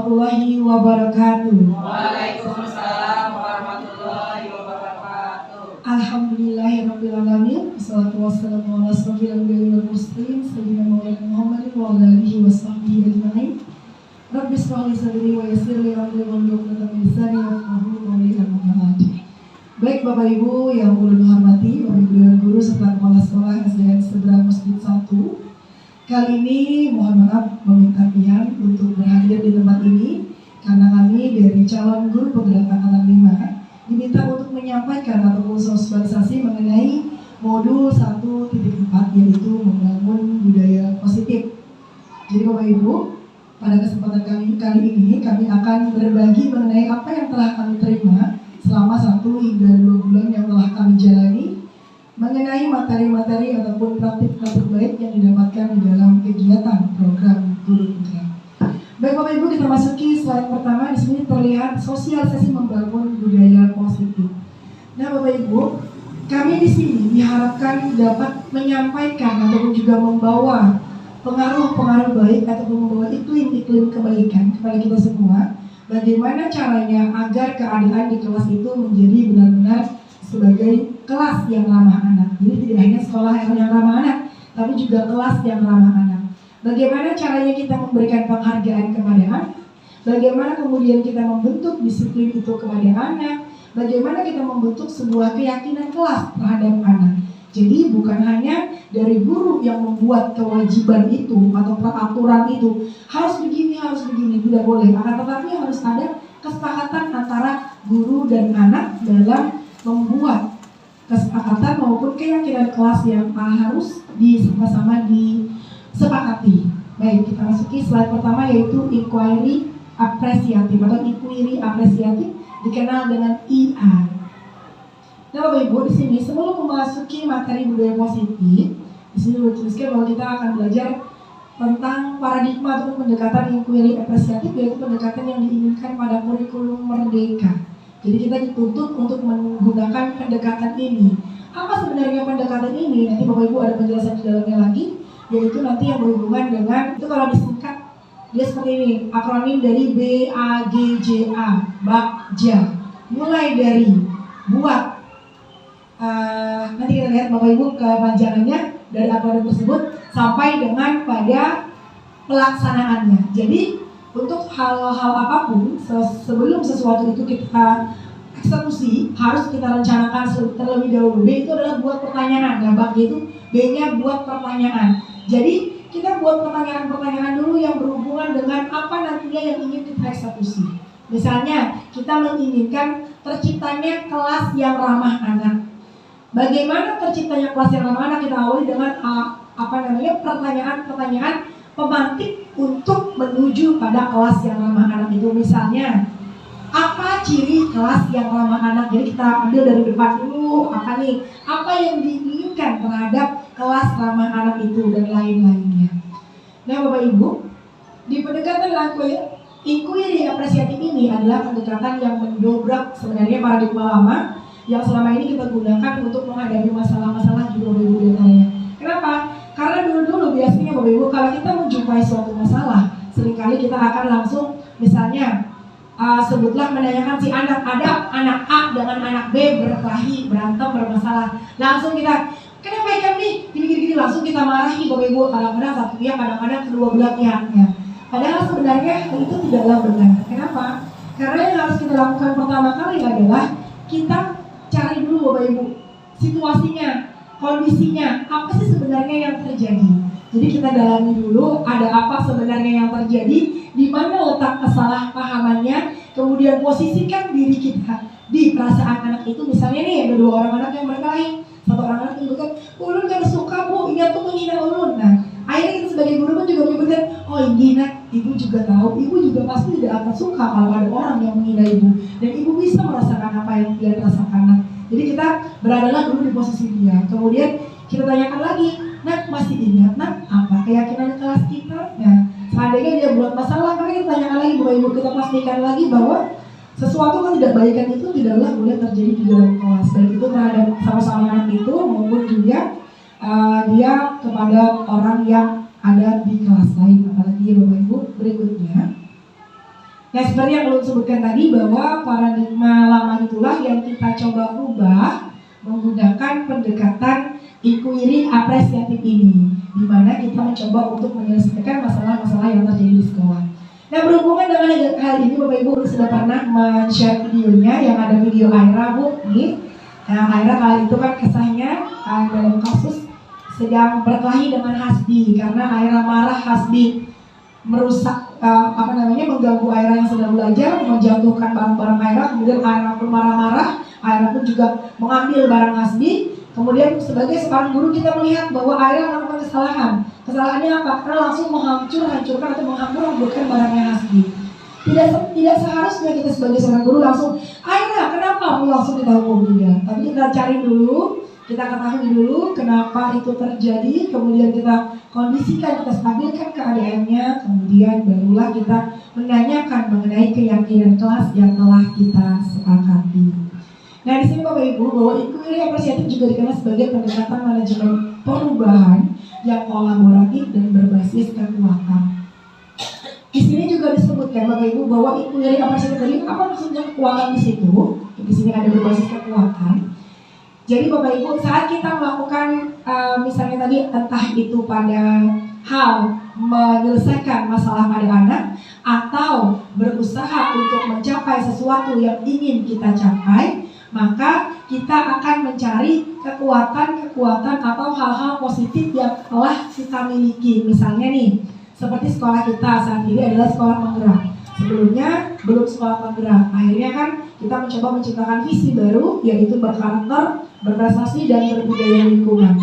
warahmatullahi wabarakatuh. Waalaikumsalam warahmatullahi wabarakatuh. Alhamdulillahirrabbilalamin. Wassalatu wassalamu ala asrofil anbiya'i wal mursalin sayyidina Maulana Muhammadin wa ala alihi wa sahbihi ajma'in. Rabbi shrah li sadri wa yassir li amri wahlul 'uqdatam min lisani yafqahu qawli. Amma ba'du. Baik Bapak Ibu yang ulun hormati, Bapak Ibu Dewan Guru serta Kepala Sekolah SDN Seberang Masjid 1. Kali ini mohon maaf meminta pihak untuk berhadir di tempat ini karena kami dari calon guru penggerak angkatan 5 diminta untuk menyampaikan ataupun sosialisasi mengenai modul 1.4 yaitu membangun budaya positif. Jadi Bapak Ibu, pada kesempatan kali ini kami akan berbagi mengenai apa yang telah kami terima selama 1 hingga 2 bulan yang telah kami jalani mengenai materi-materi ataupun praktik-praktik baik yang didapatkan di dalam kegiatan program guru penggerak. Baik Bapak Ibu, kita masuki slide pertama. Di sini terlihat sosialisasi membangun budaya positif. Nah Bapak Ibu, kami di sini diharapkan dapat menyampaikan ataupun juga membawa pengaruh-pengaruh baik ataupun membawa iklim-iklim kebaikan kepada kita semua. Bagaimana caranya agar keadaan di kelas itu menjadi benar-benar sebagai kelas yang ramah anak. Jadi tidak hanya sekolah yang ramah anak, tapi juga kelas yang ramah anak. Bagaimana caranya kita memberikan penghargaan kepada anak? Bagaimana kemudian kita membentuk disiplin itu kepada anak? Bagaimana kita membentuk sebuah keyakinan kelas terhadap anak? Jadi bukan hanya dari guru yang membuat kewajiban itu atau peraturan itu harus begini, tidak boleh. Akan tetapi harus ada kesepakatan antara guru dan anak dalam membuat kesepakatan maupun keyakinan kelas yang harus sama-sama disepakati. Baik, kita masuki slide pertama yaitu inquiry apresiatif atau inquiry apresiatif dikenal dengan IA. Nah Bapak Ibu, di sini sebelum memasuki materi budaya positif, di sini dituliskan bahwa kita akan belajar tentang paradigma atau pendekatan inquiry apresiatif, yaitu pendekatan yang diinginkan pada kurikulum merdeka. Jadi kita dituntut untuk menggunakan pendekatan ini. Apa sebenarnya pendekatan ini? Nanti Bapak Ibu ada penjelasan di dalamnya lagi, yaitu nanti yang berhubungan dengan, itu kalau disingkat dia seperti ini, akronim dari BAGJA, BAGJA. Mulai dari buat, nanti kita lihat Bapak Ibu kepanjangannya dari akronim tersebut sampai dengan pada pelaksanaannya. Jadi untuk hal-hal apapun sebelum sesuatu itu kita eksekusi harus kita rencanakan terlebih dahulu. B itu adalah buat pertanyaan, nah B itu B-nya buat pertanyaan. Jadi kita buat pertanyaan-pertanyaan dulu yang berhubungan dengan apa nantinya yang ingin kita eksekusi. Misalnya kita menginginkan terciptanya kelas yang ramah anak. Bagaimana terciptanya kelas yang ramah anak? Kita awali dengan pertanyaan-pertanyaan pemantik untuk menuju pada kelas yang ramah anak itu. Misalnya, apa ciri kelas yang ramah anak? Jadi kita ambil dari depan dulu, apa yang diinginkan terhadap kelas ramah anak itu dan lain-lainnya. Nah Bapak Ibu, di pendekatan inquiry apresiatif ini adalah pendekatan yang mendobrak sebenarnya paradigma lama yang selama ini kita gunakan untuk menghadapi masalah-masalah juga Bapak Ibu dan saya. Kenapa? Karena dulu biasanya Bapak Ibu kalau kita menjumpai suatu masalah, seringkali kita akan langsung misalnya sebutlah menanyakan si anak, ada anak A dengan anak B berkelahi, berantem, bermasalah. Langsung kita, kenapa ikan nih? Gini-gini langsung kita marahi Bapak Ibu, kadang-kadang satu pihak, kadang-kadang kedua belah pihaknya. Padahal sebenarnya itu tidaklah benar. Kenapa? Karena yang harus kita lakukan pertama kali adalah kita cari dulu Bapak Ibu situasinya, kondisinya, apa sih sebenarnya yang terjadi. Jadi kita dalami dulu ada apa sebenarnya yang terjadi, di mana letak kesalahpahamannya, kemudian posisikan diri kita di perasaan anak itu. Misalnya nih ada 2 orang anak yang berkelahi, satu orang anak menyebutkan, ulun gak suka bu, ini tuh menghina ulun. Nah akhirnya kita sebagai guru pun juga menyebutkan, oh ini nak, ibu juga tahu, ibu juga pasti tidak akan suka kalau ada orang yang menghina ibu, dan ibu bisa merasakan apa yang dia rasakan. Jadi kita beradalah dulu di posisi dia, kemudian kita tanyakan lagi, nak masih ingat nak apa keyakinan kelas kita? Nah seandainya dia buat masalah, maka kita tanyakan lagi Bapak Ibu, kita pastikan lagi bahwa sesuatu ketidakbaikan itu tidaklah boleh terjadi di dalam kelas, baik itu terhadap sama-sama anak itu maupun juga dia kepada orang yang ada di kelas lain. Apalagi Bapak Ibu berikutnya Nah, seperti yang belum sebutkan tadi bahwa paradigma lama itulah yang kita coba ubah menggunakan pendekatan inquiry apresiatif ini, di mana kita mencoba untuk menyelesaikan masalah-masalah yang terjadi di sekolah. Nah, berhubungan dengan hal ini, Bapak Ibu sudah pernah men-share videonya yang ada video Aira, Bu, nih. Nah, Aira kali itu kan kisahnya dalam kasus sedang berkelahi dengan Hasbi karena Aira marah Hasbi merusak mengganggu Aira yang sedang belajar, menjatuhkan barang-barang Aira. Kemudian Aira pun marah-marah, Aira pun juga mengambil barang Hasbi. Kemudian sebagai seorang guru kita melihat bahwa Aira melakukan kesalahan. Kesalahannya apa? Karena langsung hancurkan atau menghambur-hamburkan barangnya Hasbi. Tidak seharusnya kita sebagai seorang guru langsung, Aira kenapa kamu langsung kita hukum dia? Tapi kita cari dulu, kita ketahui dulu kenapa itu terjadi, kemudian kita kondisikan, kita stabilkan keadaannya, kemudian barulah kita menanyakan mengenai keyakinan kelas yang telah kita sepakati. Nah, di sini Bapak Ibu, bahwa inquiry apresiatif juga dikenal sebagai pendekatan manajemen perubahan yang kolaboratif dan berbasis kekuatan. Di sini juga disebutkan Bapak Ibu bahwa inquiry apresiatif tadi apa maksudnya kekuatan di situ? Di sini ada berbasis kekuatan. Jadi Bapak Ibu, saat kita melakukan misalnya tadi entah itu pada hal menyelesaikan masalah pada anak atau berusaha untuk mencapai sesuatu yang ingin kita capai, maka kita akan mencari kekuatan-kekuatan atau hal-hal positif yang telah kita miliki. Misalnya nih, seperti sekolah kita saat ini adalah sekolah penggerak. Sebelumnya belum sekolah penggerak. Akhirnya kan kita mencoba menciptakan visi baru, yaitu berkarakter, berprestasi, dan berbudaya lingkungan.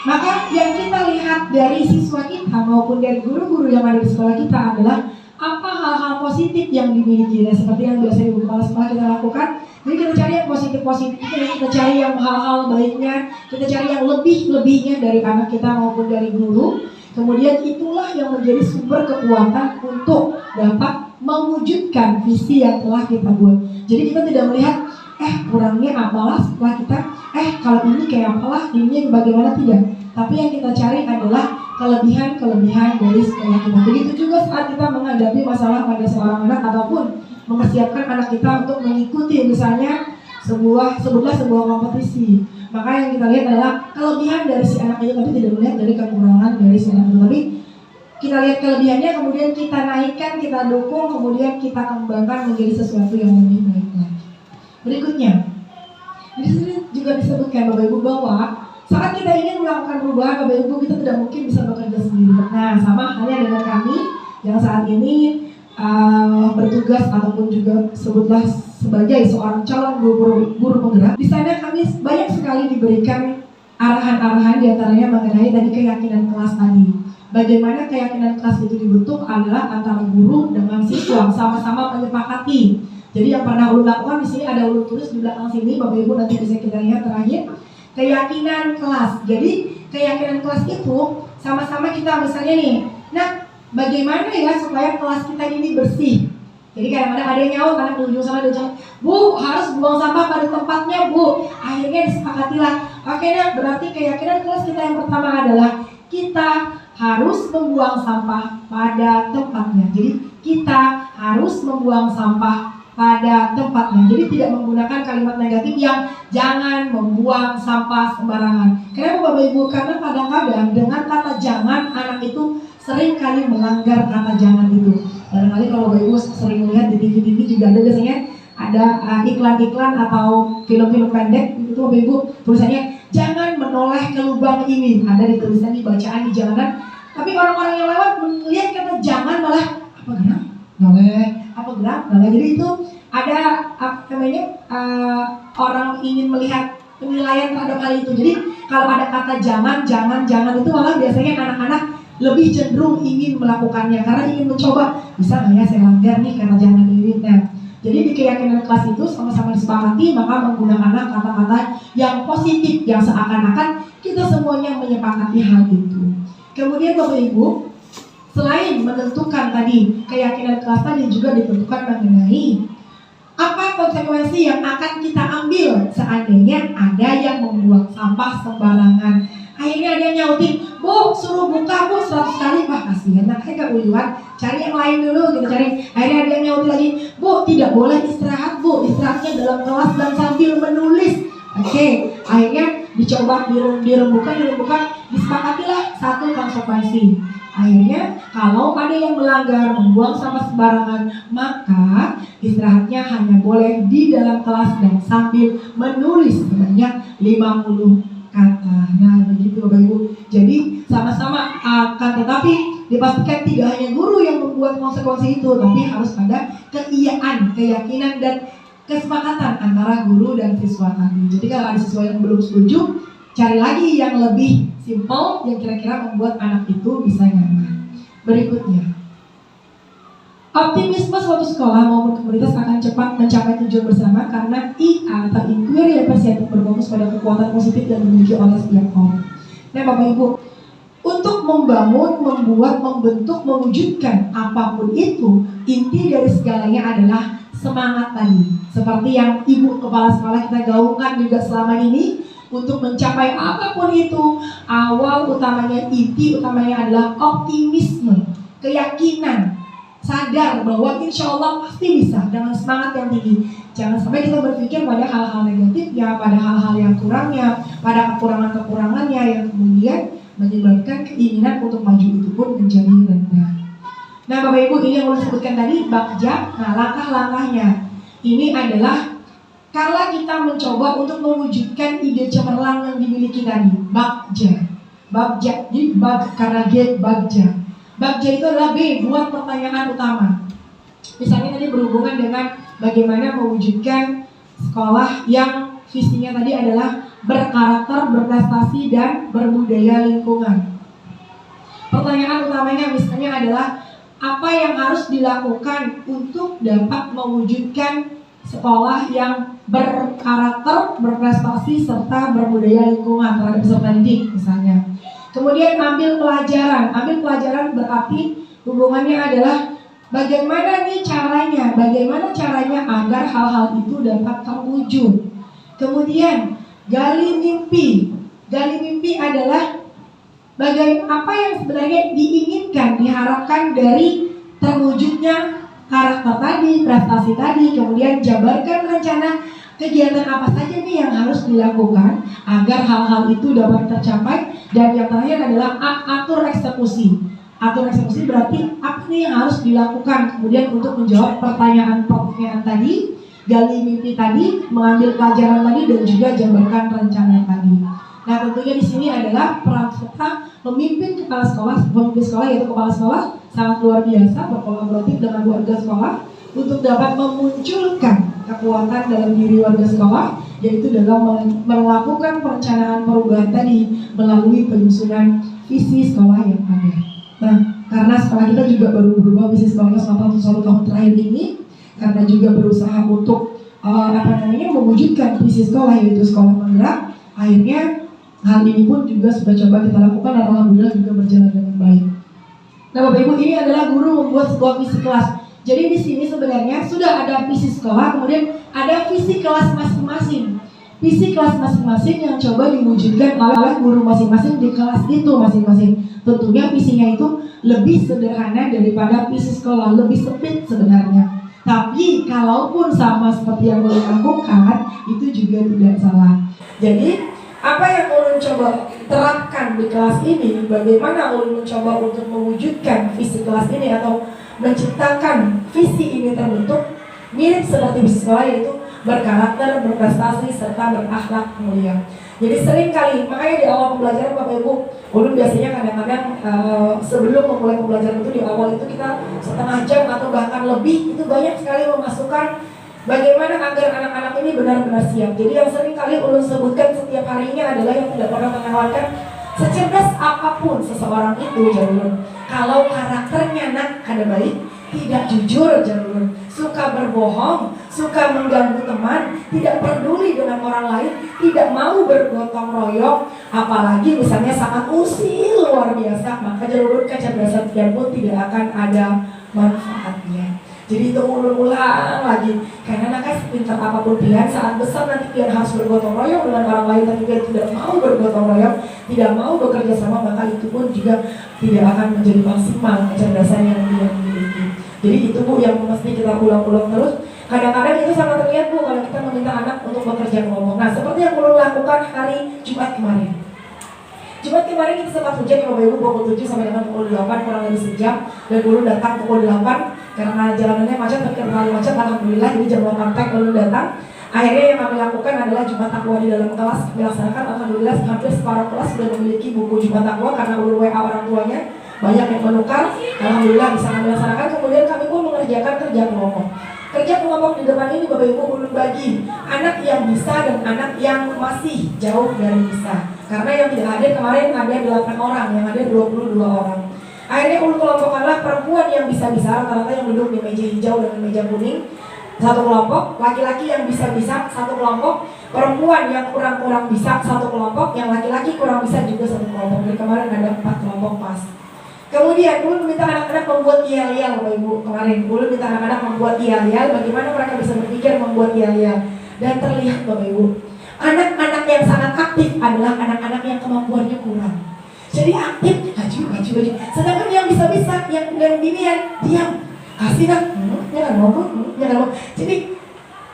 Maka yang kita lihat dari siswa kita maupun dari guru-guru yang ada di sekolah kita adalah apa hal-hal positif yang dimiliki. Nah, seperti yang biasa ibu kepala sekolah kita lakukan, jadi kita cari yang positif-positifnya, kita cari yang hal-hal baiknya, kita cari yang lebih-lebihnya dari anak kita maupun dari guru. Kemudian itulah yang menjadi sumber kekuatan untuk dapat mewujudkan visi yang telah kita buat. Jadi kita tidak melihat kurangnya apalah setelah kita, kalau ini kayak apalah, ini bagaimana, tidak. Tapi yang kita cari adalah kelebihan-kelebihan dari sekolah kita. Begitu juga saat kita menghadapi masalah pada seorang anak ataupun mempersiapkan anak kita untuk mengikuti misalnya sebutlah sebuah kompetisi. Maka yang kita lihat adalah kelebihan dari si anak itu, tapi tidak melihat dari kekurangan dari si anak itu. Tapi kita lihat kelebihannya, kemudian kita naikkan, kita dukung, kemudian kita kembangkan menjadi sesuatu yang lebih baik lagi. Berikutnya, di sini juga disebutkan Bapak Ibu bahwa saat kita ingin melakukan perubahan, Bapak Ibu, kita tidak mungkin bisa bekerja sendiri. Nah, sama halnya dengan kami yang saat ini bertugas ataupun juga sebutlah sebagai seorang calon guru penggerak. Di sana kami banyak sekali diberikan arahan-arahan, diantaranya mengenai tadi keyakinan kelas tadi. Bagaimana keyakinan kelas itu dibentuk adalah antara guru dengan siswa sama-sama menyepakati. Jadi yang pernah ulun lakukan di sini ada ulun tulis di belakang sini, Bapak Ibu nanti bisa kita lihat terakhir. Keyakinan kelas. Jadi keyakinan kelas itu sama-sama kita misalnya nih, nah bagaimana ya supaya kelas kita ini bersih. Jadi kadang-kadang ada yang nyaut, anak di ujung sana dia Bu, harus buang sampah pada tempatnya, Bu. Akhirnya disepakatilah. Oke, nah berarti keyakinan kelas kita yang pertama adalah kita harus membuang sampah pada tempatnya. Jadi kita harus membuang sampah pada tempatnya. Jadi tidak menggunakan kalimat negatif yang jangan membuang sampah sembarangan. Kenapa Bapak Ibu? Karena kadang-kadang dengan kata jangan anak itu sering kali melanggar kata jangan itu. Barangkali kalau Bapak Ibu sering melihat di TV-TV juga ada biasanya ada iklan-iklan atau film-film pendek itu Bapak Ibu tulisannya jangan menoleh ke lubang ini. Ada di tulisan di bacaan di jalanan. Tapi orang-orang yang lewat melihat kata jangan malah apa gerak? Noleh, apa gerak? Noleh. Jadi itu ada orang ingin melihat penilaian terhadap hal itu. Jadi kalau ada kata jangan itu malah biasanya anak-anak lebih cenderung ingin melakukannya karena ingin mencoba, bisa nggak ya saya langgar nih karena jangan ini. Nah, jadi di keyakinan kelas itu sama-sama disepakati, maka menggunakan kata-kata yang positif yang seakan-akan kita semuanya menyepakati hal itu. Kemudian Bapak Ibu, selain menentukan tadi keyakinan kelas tadi juga ditentukan mengenai apa konsekuensi yang akan kita ambil seandainya ada yang membuang sampah sembarangan. Akhirnya ada yang nyautin, Bu, suruh buka Bu 100 kali. Wah kasihan, makanya keuyuan, cari yang lain dulu gitu, cari. Akhirnya ada yang nyautin lagi, Bu, tidak boleh istirahat Bu, istirahatnya dalam kelas dan sambil menulis. Oke, akhirnya dicoba dirembukan, disepakatilah satu konsekuensi. Akhirnya kalau ada yang melanggar, membuang sampah sembarangan, maka istirahatnya hanya boleh di dalam kelas dan sambil menulis sebanyak 50 kata. Nah begitu Bapak Ibu. Jadi sama-sama akan tetapi dipastikan tidak hanya guru yang membuat konsekuensi itu, tapi harus ada keiyaan, keyakinan dan kesepakatan antara guru dan siswa tadi. Jadi kalau ada siswa yang belum setuju, cari lagi yang lebih simple yang kira-kira membuat anak itu bisa nyaman. Berikutnya, optimisme suatu sekolah maupun komunitas akan cepat mencapai tujuan bersama karena IA atau Inquiry Appreciative berfokus pada kekuatan positif yang dimiliki oleh setiap orang. Nah Bapak Ibu, untuk membangun, membuat, membentuk, mewujudkan apapun itu, inti dari segalanya adalah semangat tadi. Seperti yang Ibu Kepala Sekolah kita gaungkan juga selama ini, untuk mencapai apapun itu, awal utamanya, inti utamanya adalah optimisme, keyakinan, sadar bahwa insya Allah pasti bisa dengan semangat yang tinggi. Jangan sampai kita berpikir pada hal-hal negatifnya, pada hal-hal yang kurangnya, pada kekurangan-kekurangannya yang kemudian menyebabkan keinginan untuk maju itu pun menjadi rendah. Nah Bapak Ibu, ini yang saya sebutkan tadi, Bagja. Nah langkah-langkahnya ini adalah kalau kita mencoba untuk mewujudkan ide cemerlang yang dimiliki tadi, Bagja, jadi bag karena G, Bagja. Bagja itu adalah B, buat pertanyaan utama. Misalnya tadi berhubungan dengan bagaimana mewujudkan sekolah yang visinya tadi adalah berkarakter, berprestasi, dan berbudaya lingkungan. Pertanyaan utamanya misalnya adalah apa yang harus dilakukan untuk dapat mewujudkan sekolah yang berkarakter, berprestasi, serta berbudaya lingkungan terhadap peserta didik misalnya. Kemudian ambil pelajaran berarti hubungannya adalah bagaimana caranya agar hal-hal itu dapat terwujud. Kemudian gali mimpi adalah apa yang sebenarnya diinginkan, diharapkan dari terwujudnya karakter tadi, prestasi tadi. Kemudian jabarkan rencana kegiatan apa saja nih yang harus dilakukan agar hal-hal itu dapat tercapai. Dan yang terakhir adalah atur eksekusi. Atur eksekusi berarti apa nih yang harus dilakukan kemudian untuk menjawab pertanyaan tadi, gali mimpi tadi, mengambil pelajaran tadi, dan juga jabarkan rencana tadi. Nah tentunya di sini adalah peran serta pemimpin sekolah yaitu kepala sekolah sangat luar biasa berkolaboratif dengan warga sekolah untuk dapat memunculkan kekuatan dalam diri warga sekolah, yaitu dalam melakukan perencanaan perubahan tadi melalui penyusunan visi sekolah yang ada. Nah, karena sekolah kita juga baru berubah visi sekolahnya selama 1 tahun terakhir ini, karena juga berusaha untuk mewujudkan visi sekolah yaitu sekolah penggerak, akhirnya hal ini pun juga sudah coba kita lakukan dan alhamdulillah juga berjalan dengan baik. Nah Bapak Ibu, ini adalah guru membuat sebuah visi kelas. Jadi di sini sebenarnya sudah ada visi sekolah, kemudian ada visi kelas masing-masing. Visi kelas masing-masing yang coba diwujudkan oleh guru masing-masing di kelas itu masing-masing. Tentunya visinya itu lebih sederhana daripada visi sekolah, lebih sempit sebenarnya. Tapi kalaupun sama seperti yang ulun lakukan, itu juga tidak salah. Jadi apa yang ulun coba terapkan di kelas ini, bagaimana ulun mencoba untuk mewujudkan visi kelas ini atau menciptakan visi ini terbentuk mirip seperti visi sekolah, yaitu berkarakter, berprestasi, serta berakhlak mulia. Jadi sering kali, makanya di awal pembelajaran Bapak Ibu, ulun biasanya kadang-kadang sebelum memulai pembelajaran itu di awal itu kita setengah jam atau bahkan lebih, itu banyak sekali memasukkan bagaimana agar anak-anak ini benar-benar siap. Jadi yang sering kali ulun sebutkan setiap harinya adalah yang tidak pernah melewatkan, secerdas apapun seseorang itu jalur, kalau karakternya kada baik, tidak jujur jalur, suka berbohong, suka mengganggu teman, tidak peduli dengan orang lain, tidak mau bergotong royong, apalagi misalnya sangat usil luar biasa, maka jalur kecerdasan pun tidak akan ada manfaatnya. Jadi itu ulang lagi. Karena anak pintar apapun pilihan, saat besar nanti pian harus bergotong royong dengan orang lain, tapi pian tidak mau bergotong royong, tidak mau bekerja sama, maka itu pun juga tidak akan menjadi maksimal kecerdasan yang dia miliki. Jadi itu Bu yang mesti kita ulang-ulang terus. Kadang-kadang itu sangat terlihat Bu kalau kita meminta anak untuk bekerja kelompok. Nah seperti yang Ulun lakukan hari Jumat kemarin. Jumat kemarin kita sempat hujan ya Bapak Ibu, pukul 7 sampai dengan pukul 8 kurang lebih sejam. Dan Ulun datang pukul 8 karena jalanannya macet, tapi terlalu macet alhamdulillah. Jadi jam 8 tag Ulun datang. Akhirnya yang kami lakukan adalah Jumat Takwa di dalam kelas dilaksanakan. Alhamdulillah hampir separuh kelas sudah memiliki buku Jumat Takwa karena Ulun WA orang tuanya banyak yang menukar. Alhamdulillah bisa kami laksanakan. Kemudian kami pun mengerjakan kerja kelompok. Kerja kelompok di depan ini Bapak Ibu Ulun bagi anak yang bisa dan anak yang masih jauh dari bisa. Karena yang tidak hadir kemarin ada 8 orang, yang hadir 22 orang. Akhirnya Ulun kelompokkanlah perempuan yang bisa-bisa, rata-rata yang duduk di meja hijau dengan meja kuning, satu kelompok. Laki-laki yang bisa-bisa satu kelompok. Perempuan yang kurang-kurang bisa satu kelompok. Yang laki-laki kurang bisa juga satu kelompok. Jadi kemarin ada 4 kelompok pas. Kemudian Ulun minta anak-anak membuat yel-yel Bapak Ibu. Kemarin Ulun minta anak-anak membuat yel-yel. Bagaimana mereka bisa berpikir membuat yel-yel. Dan terlihat Bapak Ibu, anak-anak yang sangat aktif adalah anak-anak yang kemampuannya kurang. Jadi aktif, maju. Sedangkan yang bisa-bisa, yang binian, diam. Kasih nak, jangan ngomong. Jadi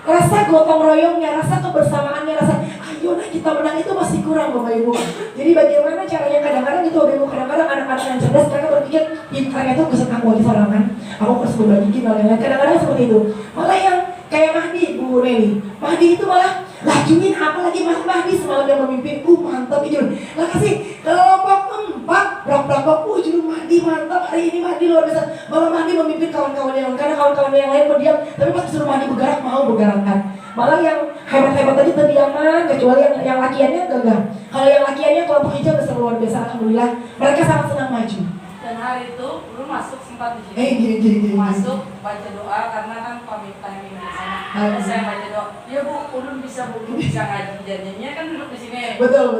rasa gotong royongnya, rasa kebersamaannya, rasa ayo nah kita menang itu masih kurang Bapak Ibu. Jadi bagaimana caranya kadang-kadang itu Bapak Ibu, kadang-kadang anak-anak yang cerdas mereka berpikir pintarnya itu kesan aku aja sorangan, aku harus berbagi gimana lain-lain. Kadang-kadang seperti itu. Malah yang kayak Mahdi, Bu Nelly, Mahdi itu malah lajuin apalagi Mas Mahdi semalam yang memimpin, mantap itu. Lah kasih kelompok 4, blok-blok, judul Mahdi mantap hari ini Mahdi luar biasa. Malah Mahdi memimpin kawan-kawannya yang karena kawan-kawannya yang lain berdiam, tapi pas disuruh Mahdi bergerak mau bergerakkan. Malah yang hebat-hebat tadi terdiaman, kecuali yang lakiannya gagah. Kalau yang lakiannya kelompok hijau besar luar biasa, alhamdulillah mereka sangat senang maju. Dan hari itu belum masuk sempat di sini. Masuk baca doa karena kan pamitan minggu di sana. Terus saya baca doa, ya Bu, ulun bisa ngaji jadinya kan duduk di sini. Betul.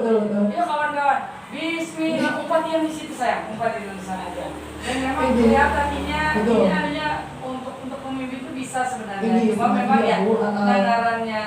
Ya kawan-kawan, Bismillah, umpat yang di situ sayang, umpat yang di sana aja. Dan memang kelihatan ini hanya untuk pemimpin itu bisa sebenarnya. Cuma memang ya kedengarannya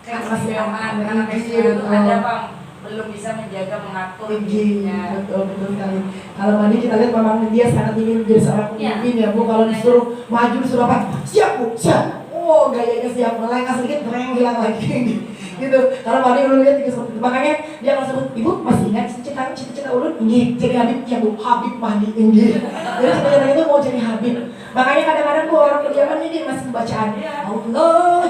keistimewaan anak kecil itu ada Bang, belum bisa menjaga mengatur dirinya. Betul sekali. Kalau Mandi kita lihat memang dia sangat ingin menjadi seorang pemimpin ya Bu. Kalau disuruh maju disuruh apa? Siap Bu, siap. Oh gayanya siap, melengah sedikit keren hilang lagi gitu. Kalau Mandi Ulun lihat juga seperti itu. Makanya dia akan sebut, Ibu masih ingat cita-cita Ulun? Ini jadi Habib ya Bu, Habib Mandi ini. Jadi cita-cita itu mau jadi Habib. Makanya kadang-kadang Bu orang kediaman ini masih bacaan Allah.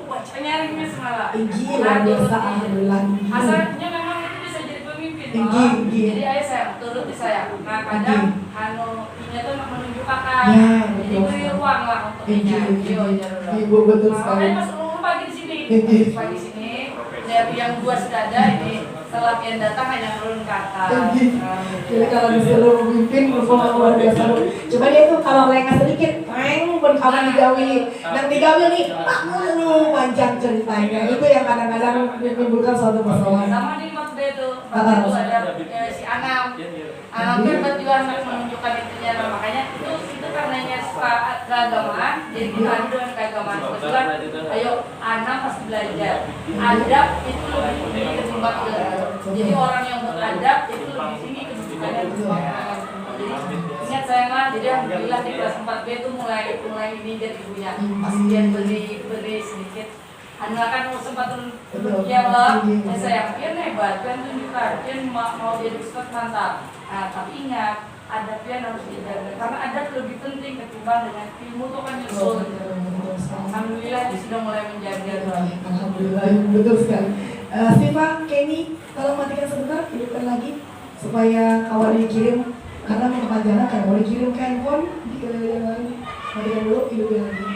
Bacanya ringnya semalam. Luar biasa, alhamdulillah. Asalnya memang itu bisa jadi pemimpin. Jadi ayah saya turut di saya. Nah kadang ini tuh menunjuk kakak. Jadi beri ruang lah untuk Ibu betul sekali. Makanya Mas Ulun pagi di sini. Pagi sini. Dari yang 2 sudah ada ini. Setelah yang datang hanya turun ke atas. Jadi kalau disuruh memimpin performa luar biasa. Coba dia tuh kalau lengah sedikit, berkawan digawi. Dan digawi nih, panjang ceritanya. Itu yang kadang-kadang menimbulkan suatu persoalan. Sama di waktu itu ada si Anam. Anam kan berjuang menunjukkan itunya. Makanya itu karenanya suka keagamaan. Jadi kita adu dengan keagamaan. Kebetulan, ayo Anam pasti belajar. Adab itu lebih tinggi ketimbang jadi orang yang beradab itu lebih tinggi kedudukannya. Jadi ingat sayang lah, jadi alhamdulillah di kelas 4B itu mulai ini jadi punya. Pas dia beri sedikit. Kan sempat turun yang lah, sayang dia hebat, kan tunjukkan dia mau jadi ustaz mantap. Nah tapi ingat adabnya harus dijaga karena adab lebih penting ketimbang dengan ilmu itu kan nyusul. Alhamdulillah dia sudah mulai menjaga. Alhamdulillah betul sekali. Siva, Kenny, tolong matikan sebentar, hidupkan lagi supaya kawan dikirim karena mau kepanjangan kan mau dikirim ke handphone yang lain. Matikan dulu, hidupkan lagi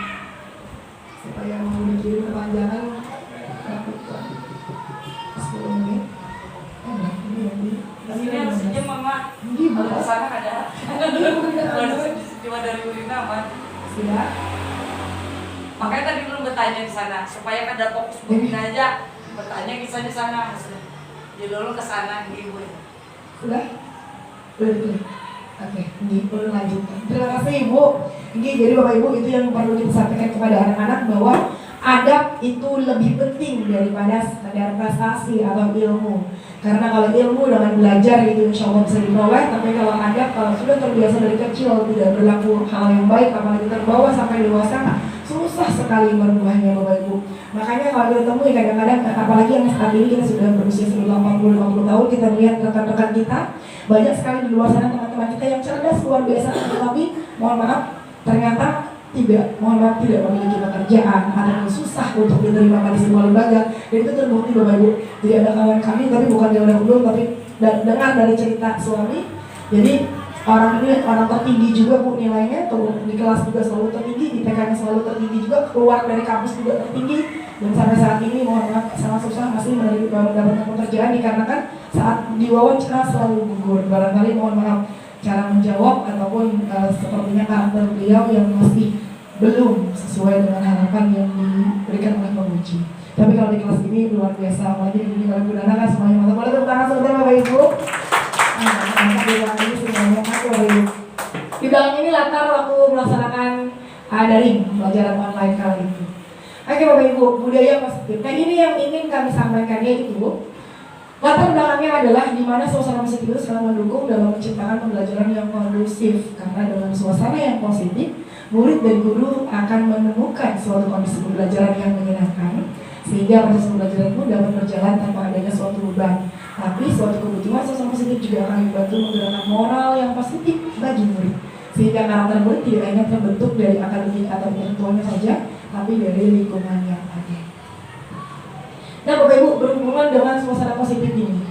supaya mau dikirim kepanjangan 10 menit. Ini harus sejam Mama. Kalau ke sana ada. Cuma dari Urina aman. Sudah. Makanya tadi belum bertanya di sana supaya ada fokus begini aja. Bertanya kisah di sana, jadi dulu ke sana gitu. Sudah? Oke, ini perlu lanjutkan. Terima kasih Ibu. Jadi Bapak Ibu itu yang perlu kita sampaikan kepada anak-anak bahwa adab itu lebih penting daripada sekedar prestasi atau ilmu. Karena kalau ilmu dengan belajar itu insya Allah bisa diperoleh, tapi kalau adab, kalau sudah terbiasa dari kecil tidak berlaku hal yang baik, apalagi terbawa sampai dewasa, susah sekali merubahnya Bapak Ibu. Makanya kalau kita temui kadang-kadang, apalagi yang saat ini kita sudah berusia 40-50 tahun, kita melihat rekan-rekan kita, banyak sekali di luar sana teman-teman kita yang cerdas luar biasa, tetapi mohon maaf, ternyata tidak memiliki pekerjaan atau susah untuk diterima pada sebuah lembaga. Dan itu terbukti Bapak Ibu. Jadi ada kawan kami, tapi bukan jauh dahulu, tapi dengar dari cerita suami. Jadi orang ini orang tertinggi juga Bu nilainya, tuh di kelas juga selalu tertinggi, di TK-nya selalu tertinggi juga, keluar dari kampus juga tertinggi. Dan sampai saat ini mohon maaf sangat susah masih mendapatkan pekerjaan dikarenakan saat diwawancara selalu gugur. Barangkali mohon maaf cara menjawab ataupun sepertinya karakter beliau yang masih belum sesuai dengan harapan yang diberikan oleh penguji. Tapi kalau di kelas ini luar biasa, apalagi di oleh Bu Nana kan semuanya mantap. Boleh tepuk tangan sebentar Bapak Ibu. Di belakang ini semuanya Bapak Ibu. Di belakang ini latar waktu melaksanakan daring pembelajaran online kali ini. Oke Bapak Ibu, budaya positif. Nah ini yang ingin kami sampaikan yaitu latar belakangnya adalah di mana suasana positif itu sangat mendukung dalam menciptakan pembelajaran yang kondusif. Karena dengan suasana yang positif, murid dan guru akan menemukan suatu kondisi pembelajaran yang menyenangkan, sehingga proses pembelajaran pun dapat berjalan tanpa adanya suatu beban. Tapi suatu kebutuhan suasana positif juga akan membantu menggerakkan moral yang positif bagi murid, sehingga karakter murid tidak hanya terbentuk dari akademik atau intelektualnya saja, tapi dari lingkungan yang ada. Nah Bapak Ibu, berhubungan dengan suasana positif ini,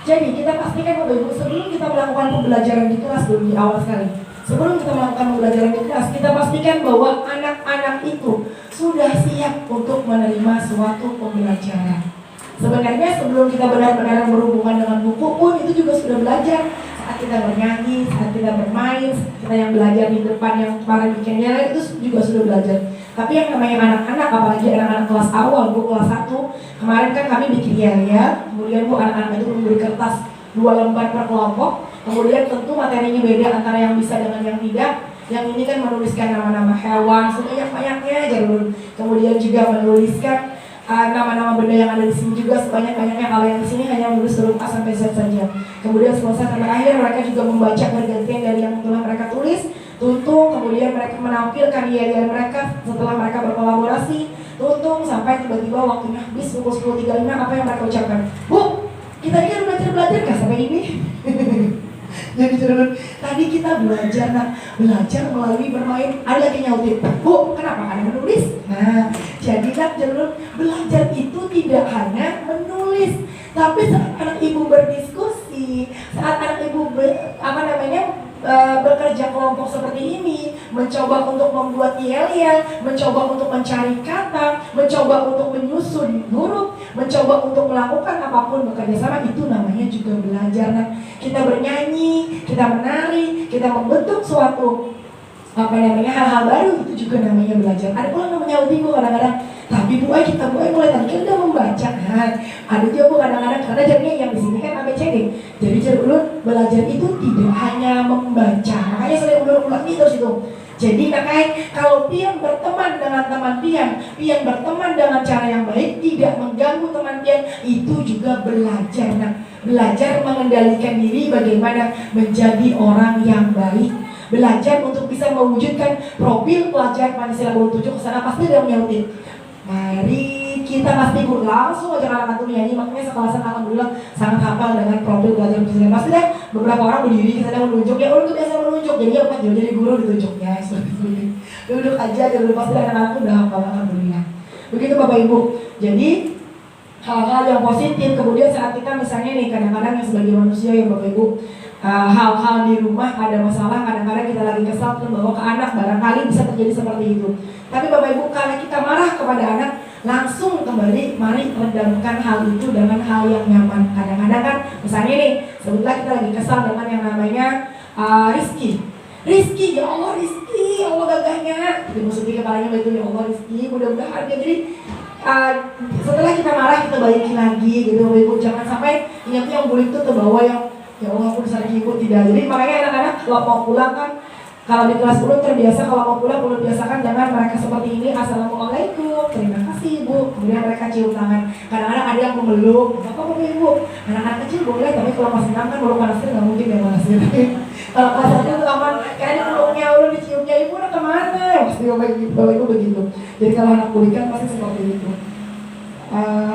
jadi kita pastikan Bapak Ibu sebelum kita melakukan pembelajaran di kelas dulu di awal sekali, sebelum kita melakukan pembelajaran di kelas, kita pastikan bahwa anak-anak itu sudah siap untuk menerima suatu pembelajaran. Sebenarnya sebelum kita benar-benar berhubungan dengan buku pun itu juga sudah belajar. Saat kita bernyanyi, saat kita bermain, kita yang belajar di depan yang para bikinnya itu juga sudah belajar. Tapi yang namanya anak-anak, apalagi anak-anak kelas awal, Bu kelas 1, kemarin kan kami bikin ya, kemudian Bu anak-anak itu memberi kertas 2 lembar per kelompok, kemudian tentu materinya beda antara yang bisa dengan yang tidak. Yang ini kan menuliskan nama-nama hewan sebanyak-banyaknya aja dulu, kemudian juga menuliskan nama-nama benda yang ada di sini juga sebanyak-banyaknya. Kalau yang di sini hanya menulis huruf A sampai Z saja. Kemudian selesai sampai akhir mereka juga membaca pergantian dari yang telah mereka tulis, tuntung, kemudian mereka menampilkan iya-iya mereka setelah mereka berkolaborasi, tuntung sampai tiba-tiba waktunya habis pukul 10.35 apa yang mereka ucapkan? Bu, kita ini kan belajar nggak sampai ini? Jadi tadi kita belajar melalui bermain. Ada lagi nyautin, Bu, kenapa ada menulis? Nah, jadi kan belajar itu tidak hanya menulis, tapi saat anak ibu berdiskusi, saat anak ibu bekerja kelompok seperti ini, mencoba untuk membuat yel-yel, mencoba untuk mencari kata, mencoba untuk menyusun huruf, mencoba untuk melakukan apapun bekerja sama, itu namanya juga belajar. Nah, kita bernyanyi, kita menari, kita membentuk suatu hal-hal baru, itu juga namanya belajar. Ada pula namanya audiobook kadang-kadang. Tapi Bu Ai mulai tadi kan udah membaca. Nah, ada juga Bu kadang-kadang karena jadinya yang di sini kan ABCD. Jadi belajar itu tidak hanya membaca. Makanya saya ulang terus itu. Jadi makanya kalau pian berteman dengan teman pian berteman dengan cara yang baik, tidak mengganggu teman pian, itu juga belajar. Nah, belajar mengendalikan diri bagaimana menjadi orang yang baik. Belajar untuk bisa mewujudkan profil pelajar Pancasila 27 kesana pasti ada menyautin. Mari kita pasti langsung aja anak antum nyanyi, makanya sekelasan alhamdulillah sangat hafal dengan profil pelajar Pancasila. Pasti deh beberapa orang berdiri kita menunjuk ya, orang itu biasa menunjuk, jadi apa jadi guru ditunjuknya seperti itu. Duduk aja dulu pasti anak-anak udah hafal alhamdulillah. Begitu Bapak Ibu. Jadi hal-hal yang positif. Kemudian saat kita misalnya nih kadang-kadang yang sebagai manusia ya Bapak Ibu, hal-hal di rumah ada masalah, kadang-kadang kita lagi kesal membawa ke anak, barangkali bisa terjadi seperti itu. Tapi Bapak Ibu, kalau kita marah kepada anak, langsung kembali, mari redamkan hal itu dengan hal yang nyaman. Kadang-kadang kan, misalnya nih, sebutlah kita lagi kesal dengan yang namanya Rizky, ya Allah Rizky, ya Allah gagahnya. Jadi maksudnya kepalanya begitu, ya Allah Rizky, mudah-mudahan ya. Jadi setelah kita marah, kita balikin lagi gitu Bapak Ibu. Jangan sampai ingatnya yang bully itu terbawa yang ya Allah aku disana ibu, tidak. Jadi makanya anak-anak kalau mau pulang kan Kalau di kelas ulun terbiasa kalau mau pulang ulun biasakan dengan mereka seperti ini, assalamualaikum, terima kasih ibu. Kemudian mereka cium tangan. Kadang-kadang ada yang memeluk, bapak ibu. Anak-anak kecil boleh, tapi kalau masih 6 kan belum panas nggak mungkin ya panas. Kalau kelas 1 itu aman, kayak dipeluknya ulun diciumnya ibu udah kemana? Pasti bapak ibu begitu. Jadi kalau anak kuliah pasti seperti itu.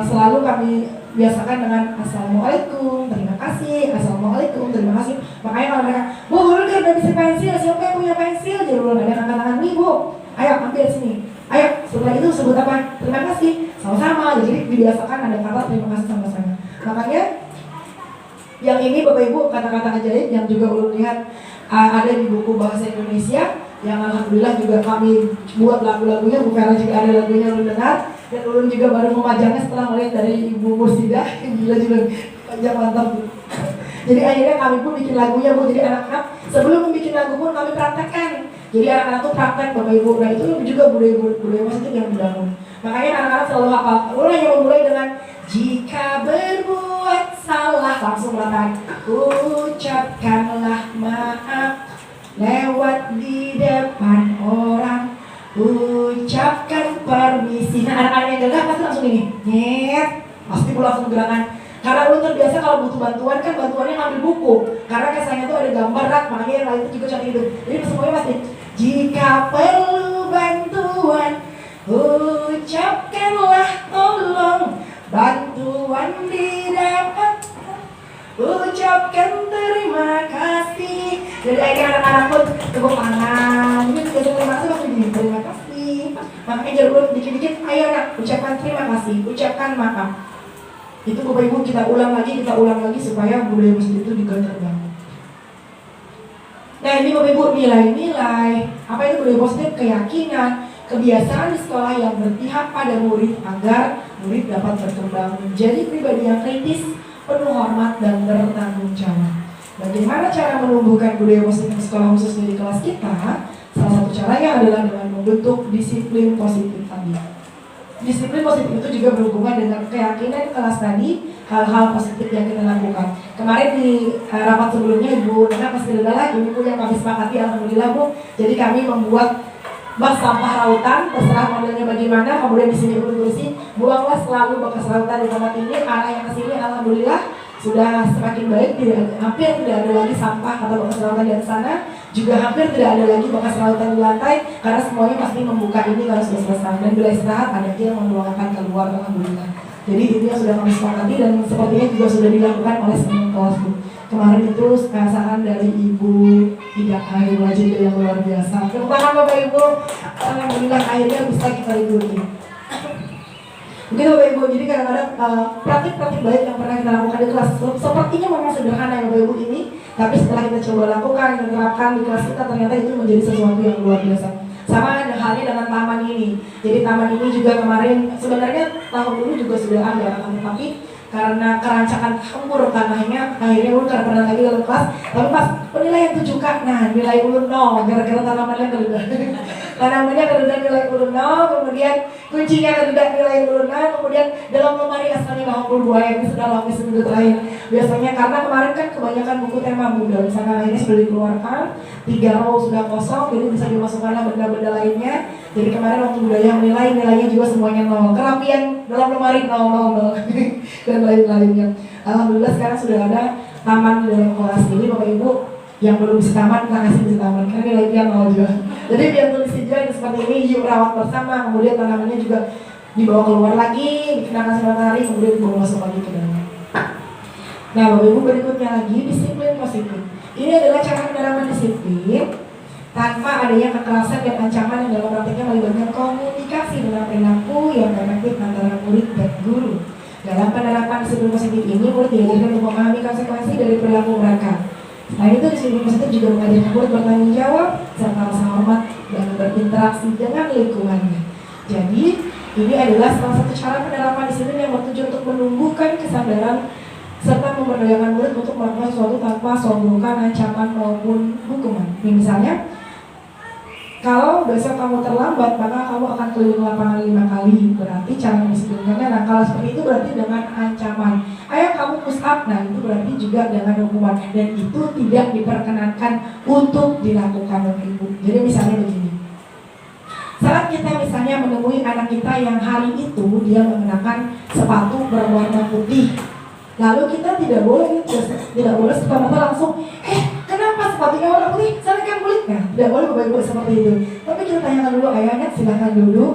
Selalu kami biasakan dengan assalamualaikum, terima kasih, assalamualaikum, terima kasih. Makanya kalau mereka, bu, ulun kan udah bisa pensil, siapa yang punya pensil? Jadi ulun ada angkat tangan nih bu, ayo ambil sini, ayo. Setelah itu sebut apa? Terima kasih, sama-sama. Jadi dibiasakan ada kata terima kasih sama-sama. Makanya yang ini bapak ibu kata-kata ajaib yang juga ulun lihat ada di buku bahasa Indonesia yang alhamdulillah juga kami buat lagu-lagunya. Bu Vera juga ada lagunya ulun dengar. Dan ulun juga baru memajangnya setelah melihat dari Ibu Mursidah. Gila juga, panjang mantap. Jadi akhirnya kami pun bikin lagunya bu. Jadi anak-anak sebelum membuat lagu pun kami praktekkan. Jadi anak-anak tuh praktek bapak ibu. Nah itu juga budaya positif yang dibangun. Makanya anak-anak selalu hafal. Ulun hanya memulai dengan jika berbuat salah langsung mengatakan ucapkanlah maaf lewat di depan orang. Ucapkan permisi. Nah anak-anak yang gagah pasti langsung ini nyet, pasti pula langsung gerakan. Karena lu terbiasa kalau butuh bantuan kan bantuannya ngambil buku. Karena kesannya tuh ada gambar rak, makanya yang lain itu juga cantik itu. Jadi semuanya pasti jika perlu bantuan ucapkanlah tolong, bantuan didapat ucapkan terima kasih. Jadi akhirnya anak-anak pun tepuk tangan. Ini juga terima kasih waktu ini. Terima kasih. Makanya jangan dikit-dikit. Ayo anak, ucapkan terima kasih, ucapkan maaf. Itu bapak ibu kita ulang lagi supaya budaya positif itu juga terbangun. Nah ini bapak ibu nilai-nilai. Apa itu budaya positif? Keyakinan, kebiasaan di sekolah yang berpihak pada murid agar murid dapat berkembang menjadi pribadi yang kritis, penuh hormat dan bertanggung jawab. Bagaimana cara menumbuhkan budaya positif di sekolah khususnya di kelas kita? Salah satu caranya adalah dengan membentuk disiplin positif tadi. Disiplin positif itu juga berhubungan dengan keyakinan kelas tadi, hal-hal positif yang kita lakukan. Kemarin di rapat sebelumnya Ibu Nana pasti adalah ini pun yang kami sepakati, alhamdulillah Bu. Jadi kami membuat bak sampah lautan, terserah modelnya bagaimana. Kemudian di sini Ibu tulisin, buanglah selalu bekas lautan di tempat ini. Arah yang ke sini alhamdulillah sudah semakin baik, hampir tidak ada lagi sampah atau bekas lautan di sana. Juga hampir tidak ada lagi bekas lautan di lantai karena semuanya pasti membuka ini kalau sudah selesai. Dan bila istirahat ada yang mengeluarkan keluar, alhamdulillah. Jadi itu yang sudah kami sepakati dan sepertinya juga sudah dilakukan oleh semua kelas Bu. Kemarin itu saran dari Ibu Ida Air Wajib yang luar biasa. Terima kasih Bapak Ibu, alhamdulillah akhirnya bisa kita ikuti. Mungkin Bapak Ibu, jadi kadang-kadang praktik-praktik baik yang pernah kita lakukan di kelas sepertinya memang sederhana ya Bapak Ibu ini, tapi setelah kita coba lakukan, kita terapkan di kelas kita ternyata itu menjadi sesuatu yang luar biasa. Sama ada halnya dengan taman ini. Jadi taman ini juga kemarin sebenarnya tahun dulu juga sudah ada, tapi karena kerancakan hambur tanahnya akhirnya ulun karena pernah lagi dalam kelas, tapi pas penilaian 7K, nah nilai ulun 0 gara-gara tanamannya kerendah. Tanamannya kerendah nilai ulun 0, kemudian kuncinya kerendah nilai ulun 0, kemudian dalam lemari asalnya 82 ini sudah lama seminggu terakhir. Biasanya karena kemarin kan kebanyakan buku tema muda, misalnya akhirnya sudah dikeluarkan, 3 row sudah kosong, jadi bisa dimasukkanlah benda-benda lainnya. Jadi kemarin waktu budaya menilai, nilainya juga semuanya 0. Kerapian dalam lemari 0 dan lain-lainnya. Alhamdulillah sekarang sudah ada taman di dalam kelas ini Bapak Ibu. Yang belum bisa taman, kita kasih bisa taman karena nilainya 0 juga. Jadi biar tulis juga seperti ini, yuk rawat bersama. Kemudian tanamannya juga dibawa keluar lagi, dikenakan sinar matahari, kemudian dibawa masuk lagi ke dalam. Nah Bapak Ibu, berikutnya lagi disiplin positif. Ini adalah cara penerapan disiplin tanpa adanya kekerasan dan ancaman yang dalam praktiknya melibatkan komunikasi dengan perilaku yang efektif antara murid dan guru. Dalam penerapan disiplin positif ini, murid diajarkan untuk memahami konsekuensi dari perilaku mereka. Selain itu, disiplin positif juga mengajarkan murid bertanggung jawab serta rasa hormat dan berinteraksi dengan lingkungannya. Jadi, ini adalah salah satu cara penerapan disiplin yang bertujuan untuk menumbuhkan kesadaran serta memberdayakan murid untuk melakukan sesuatu tanpa songgokan, ancaman maupun hukuman. Misalnya, kalau besok kamu terlambat, maka kamu akan keliling lapangan 5 kali. Berarti cara mendisiplinkannya, nah kalau seperti itu berarti dengan ancaman. Ayo kamu push up, nah itu berarti juga dengan hukuman, dan itu tidak diperkenankan untuk dilakukan Bapak Ibu. Jadi misalnya begini, saat kita misalnya menemui anak kita yang hari itu dia mengenakan sepatu berwarna putih, lalu kita tidak boleh serta-merta langsung, kenapa sepatunya warna putih? Sana kan kulit. Nah, tidak boleh Bapak Ibu seperti itu. Tapi kita tanyakan dulu, ayahnya silakan dulu.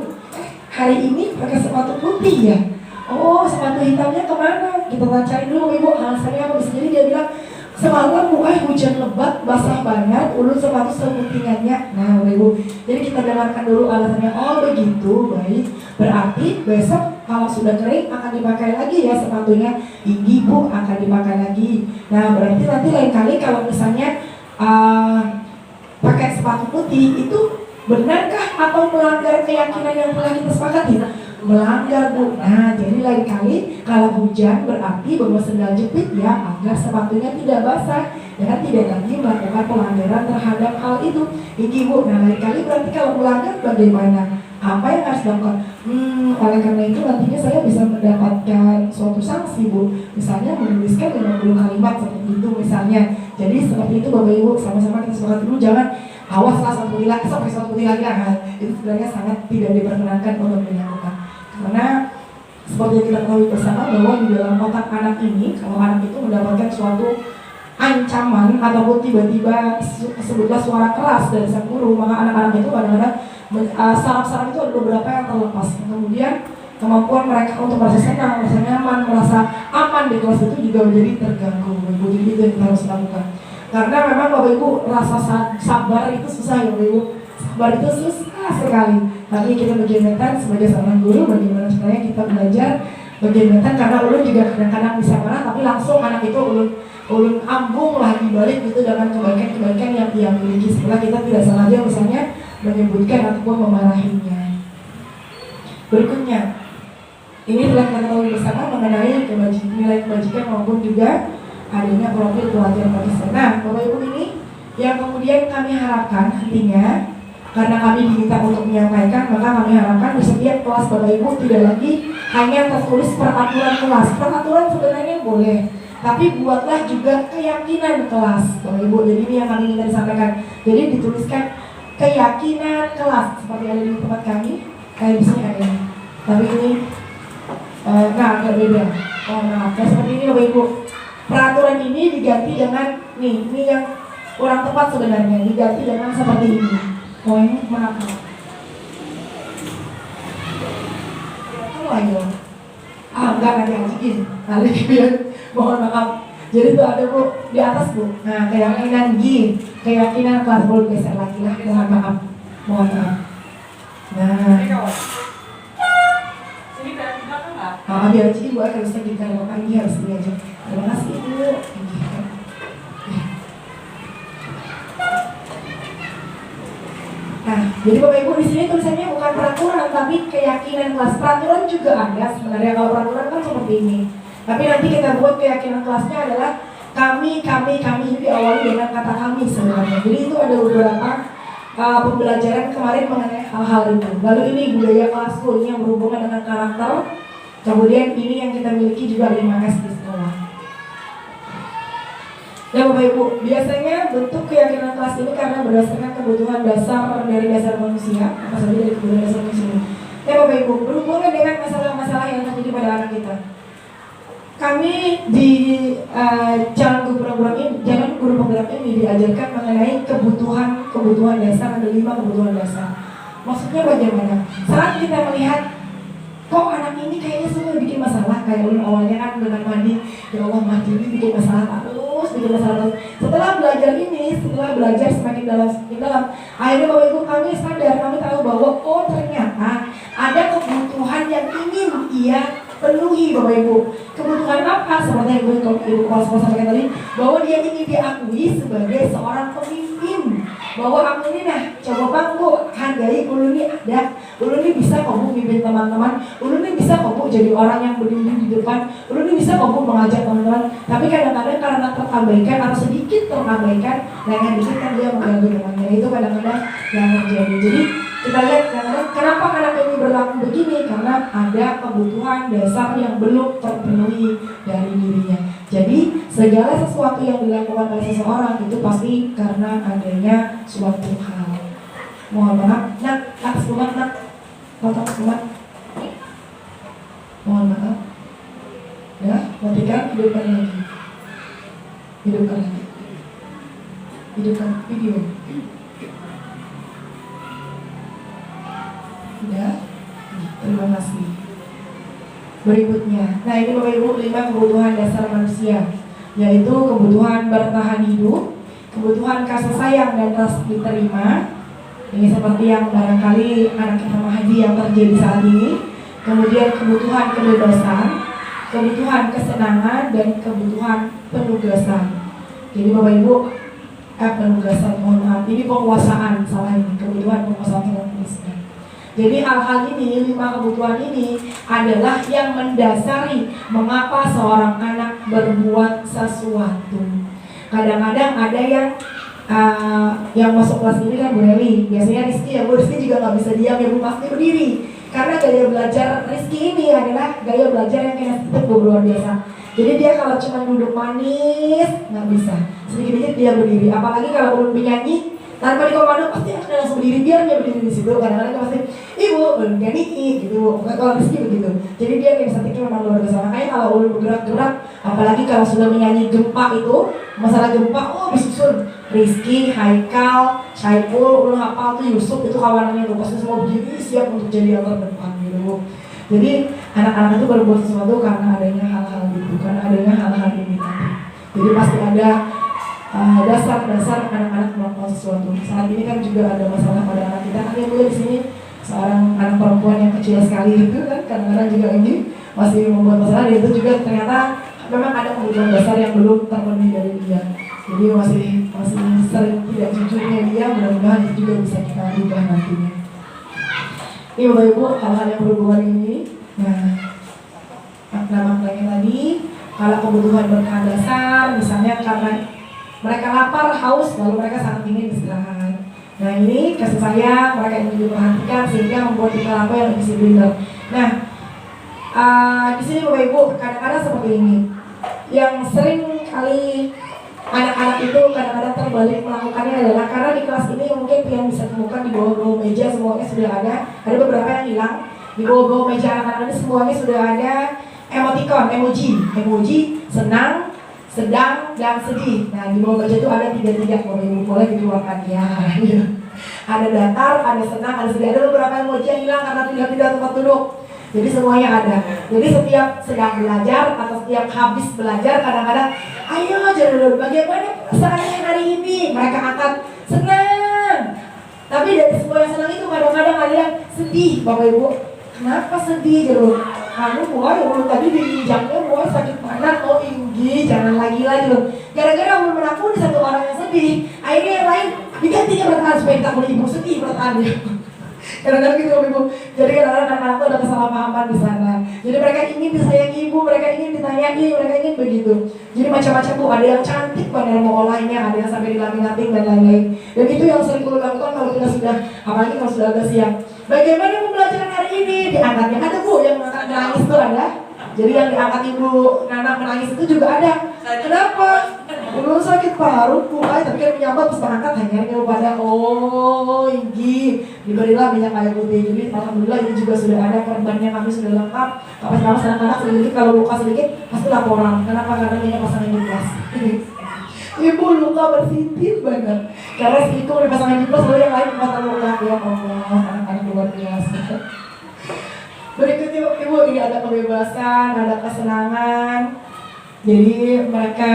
Hari ini pakai sepatu putih ya? Oh, sepatu hitamnya kemana? Kita cari dulu Bapak Ibu, alasannya apa? Bisa jadi dia bilang, semalam hujan lebat, basah banget, ulun sepatu seputingannya. Nah Bapak Ibu, jadi kita dengarkan dulu alasannya. Oh begitu, baik. Berarti besok kalau sudah kering akan dipakai lagi ya sepatunya. Ibu akan dipakai lagi. Nah berarti nanti lain kali kalau misalnya pakai sepatu putih itu benarkah atau melanggar keyakinan yang telah kita sepakati? Melanggar Bu. Nah jadi lain kali kalau hujan berarti bawa sendal jepit ya, agar sepatunya tidak basah dan tidak lagi melakukan pelanggaran terhadap hal itu. Ini Bu. Nah lain kali berarti kalau melanggar bagaimana? Apa yang harus dilakukan? Oleh karena itu nantinya saya bisa mendapatkan suatu sanksi Bu. Misalnya menuliskan 50 kalimat seperti itu misalnya. Jadi seperti itu Bapak Ibu, sama-sama kita sepakat dulu, jangan awaslah suatu putih lagi, sampai suatu putih lagi itu sebenarnya sangat tidak diperkenankan untuk dilakukan. Karena seperti yang kita ketahui bersama bahwa di dalam otak anak ini, kalau anak itu mendapatkan suatu ancaman ataupun tiba-tiba sebutlah suara keras dari sang guru, maka anak-anak itu kadang-kadang saraf-saraf itu ada beberapa yang terlepas. Kemudian kemampuan mereka untuk merasa senang, merasa nyaman, merasa aman di kelas itu juga menjadi terganggu. Jadi itu yang kita harus lakukan. Karena memang Bapak Ibu rasa sabar itu susah ya Bapak Ibu. Sabar itu susah sekali. Tapi kita bagaimana sebagai seorang guru, bagaimana caranya kita belajar, bagaimana karena ulun juga kadang-kadang bisa marah, tapi langsung anak itu ulun ambung lah dibalik itu dengan kebaikan-kebaikan yang dia miliki. Setelah kita tidak sengaja misalnya menyebutkan ataupun memarahinya. Berikutnya, ini telah kita ketahui bersama mengenai nilai kebajikan maupun juga adanya profil pelatihan Kristen. Nah, Bapak Ibu ini yang kemudian kami harapkan nantinya, karena kami diminta untuk menyampaikan, maka kami harapkan di setiap kelas Bapak Ibu tidak lagi hanya tertulis peraturan kelas. Peraturan sebenarnya boleh, tapi buatlah juga keyakinan kelas Bapak Ibu. Jadi ini yang kami ingin disampaikan. Jadi dituliskan keyakinan kelas seperti ada di tempat kami, kayak di sini ada ini. Tapi ini agak beda. Oh maaf, seperti ini Bapak Ibu. Peraturan ini diganti dengan ini yang kurang tepat sebenarnya, diganti dengan seperti ini. Oh ini maaf. Ayo. Enggak nanti ajakin. Nanti biar mohon maaf. Jadi itu ada Bu di atas Bu. Nah keyakinan keyakinan kelas boleh geser lagi lah. Mohon maaf. Mohon maaf. Nah. Sini berarti belakang nggak? Biar jadi Bu harus diganti Bapak ini harus ini aja. Terima kasih Bu. Nah, jadi Bapak Ibu di sini tulisannya bukan peraturan tapi keyakinan kelas. Peraturan juga ada sebenarnya, kalau peraturan kan seperti ini. Tapi nanti kita buat keyakinan kelasnya adalah kami ini diawali dengan kata kami sebenarnya. Jadi itu ada beberapa pembelajaran kemarin mengenai hal-hal itu. Lalu ini budaya kelasku, ini yang berhubungan dengan karakter. Kemudian ini yang kita miliki juga 5S di sekolah. Ya Bapak Ibu, biasanya bentuk keyakinan kelas ini karena berdasarkan kebutuhan dasar dari dasar manusia, apa saja dari kebutuhan dasar manusia. Ya Bapak Ibu, berhubungan dengan masalah-masalah yang terjadi pada anak kita. Kami di jalan guru penggerak ini diajarkan mengenai kebutuhan dasar, ada 5 kebutuhan dasar. Maksudnya bagaimana? Saat kita melihat kok anak ini kayaknya semua bikin masalah, kayak awalnya kan dengan mandi, ya Allah mandi ini bikin masalah terus. Setelah belajar semakin dalam, akhirnya Bapak Ibu kami sadar, kami tahu bahwa oh ternyata ada kebutuhan yang ingin ia penuhi Bapak Ibu. Kebutuhan apa? Seperti yang Ibu Kepala sampaikan tadi, bahwa dia ingin diakui sebagai seorang pemimpin. Bahwa aku ini coba Bang Bu, hargai ulun ini ada, ulun ini bisa kok Bu mimpin teman-teman, ulun ini bisa kok Bu jadi orang yang berdiri di depan, ulun ini bisa kok Bu mengajak teman-teman. Tapi kadang-kadang karena terabaikan atau sedikit terabaikan, dengan dikit kan dia mengganggu temannya. Itu kadang-kadang yang terjadi. Jadi Kita lihat kenapa anak ini berlaku begini, karena ada kebutuhan dasar yang belum terpenuhi dari dirinya. Jadi segala sesuatu yang dilakukan oleh seseorang itu pasti karena adanya suatu hal. Mohon maaf, atas kumat, potong kumat. Mohon maaf. Ya, matikan, hidupkan lagi. Hidupkan lagi. Hidupkan video. Ya, terima kasih. Berikutnya, nah ini Bapak Ibu 5 kebutuhan dasar manusia, yaitu kebutuhan bertahan hidup, kebutuhan kasih sayang dan rasa diterima. Ini seperti yang barangkali anak kita memahami yang terjadi saat ini. Kemudian kebutuhan kebebasan, kebutuhan kesenangan, dan kebutuhan penugasan. Jadi Bapak Ibu, penugasan, mohon maaf, ini penguasaan, salah ini, kebutuhan penguasaan dan penugasan. Jadi hal-hal ini, 5 kebutuhan ini adalah yang mendasari mengapa seorang anak berbuat sesuatu. Kadang-kadang ada yang masuk kelas ini kan Bu Heli, biasanya Rizky ya, Bu Rizky juga nggak bisa diam ya Bu, pasti berdiri. Karena gaya belajar Rizky ini adalah gaya belajar yang kinestetik Bu, luar biasa. Jadi dia kalau cuma duduk manis nggak bisa, sedikit-sedikit dia berdiri. Apalagi kalau Ulun penyanyi tanpa dikomando pasti akan langsung berdiri, biar dia berdiri di situ. Kadang-kadang pasti ibu Ulun nyanyi gitu. Kalau Rizky begitu. Jadi dia kinestetiknya memang luar biasa. Makanya kalau Ulun bergerak-gerak, apalagi kalau sudah menyanyi gempa itu, masalah gempa, disusun Rizky, Haikal, Syaiful, Ulun hafal tuh Yusuf, itu kawanannya tuh pasti semua berdiri siap untuk jadi yang terdepan gitu. Jadi anak-anak itu berbuat sesuatu karena adanya hal-hal itu, karena adanya hal-hal ini tadi. Jadi pasti ada dasar-dasar anak-anak melakukan sesuatu. Saat ini kan juga ada masalah pada anak kita. Kan ya Bu di sini seorang anak perempuan yang kecil sekali itu kan kadang-kadang juga ini masih membuat masalah. Dia itu juga ternyata memang ada kebutuhan dasar yang belum terpenuhi dari dia. Jadi masih sering tidak jujurnya dia. Mudah-mudahan itu juga bisa kita ubah nantinya. Ini Bapak Ibu hal-hal yang berhubungan ini. Nah, makna-maknanya tadi, kalau kebutuhan bertahan dasar, misalnya karena mereka lapar, haus, lalu mereka sangat ingin istirahat. Nah ini kasih sayang, mereka ingin diperhatikan sehingga membuat perilaku yang lebih disipliner. Nah, di sini Bapak Ibu kadang-kadang seperti ini. Yang sering kali anak-anak itu kadang-kadang terbalik melakukannya adalah karena di kelas ini mungkin yang bisa temukan di bawah-bawah meja semuanya sudah ada. Ada beberapa yang hilang. Di bawah-bawah meja anak-anak ini semuanya sudah ada emoticon, emoji senang, sedang, dan sedih. Nah di bawah meja itu ada 3 Bapak Ibu, boleh dikeluarkan ya. Ada datar, ada senang, ada sedih. Ada beberapa emoji yang hilang karena tidak tempat duduk. Jadi semuanya ada. Jadi setiap sedang belajar atau setiap habis belajar kadang-kadang, ayo jadi bagaimana perasaannya hari ini? Mereka angkat senang. Tapi dari semua yang senang itu kadang-kadang ada yang sedih, Bapak Ibu. Kenapa sedih gitu? Kamu mulai tadi diinjaknya mulai sakit mana? Oh inggi, jangan lagi loh. Gara-gara belum menakuni satu orang yang sedih, akhirnya yang lain digantinya bertahan supaya tak boleh ibu sedih bertahan ya. Kadang-kadang gitu Ibu. Jadi kadang-kadang anak-anak tuh ada kesalahpahaman di sana. Jadi mereka ingin disayangi ibu, mereka ingin ditanyai, mereka ingin begitu. Jadi macam-macam Bu, ada yang cantik pada mau olahnya, ada yang sampai dilaminating dan lain-lain. Dan itu yang sering kita lakukan kalau kita sudah, apalagi kalau sudah agak siang. Bagaimana pembelajaran hari ini? Diangkatnya ada Bu, yang angkat menangis itu ada. Jadi yang diangkat Ibu Nana menangis itu juga ada. Kenapa? Belum sakit paru, mulai tapi kan menyambat terus angkat hanya pada inggi diberilah minyak kayu putih. Jadi alhamdulillah ini juga sudah ada korbannya, kami sudah lengkap. Kapan-kapan anak-anak sedikit kalau luka sedikit pasti laporan. Kenapa? Karena minyak pasangan di kelas. Ibu luka bersintir banget. Karena si itu udah pasangan di kelas, lalu yang lain mata luka. Ya Allah, anak-anak luar biasa. Berikutnya Ibu, ini ada kebebasan, ada kesenangan. Jadi mereka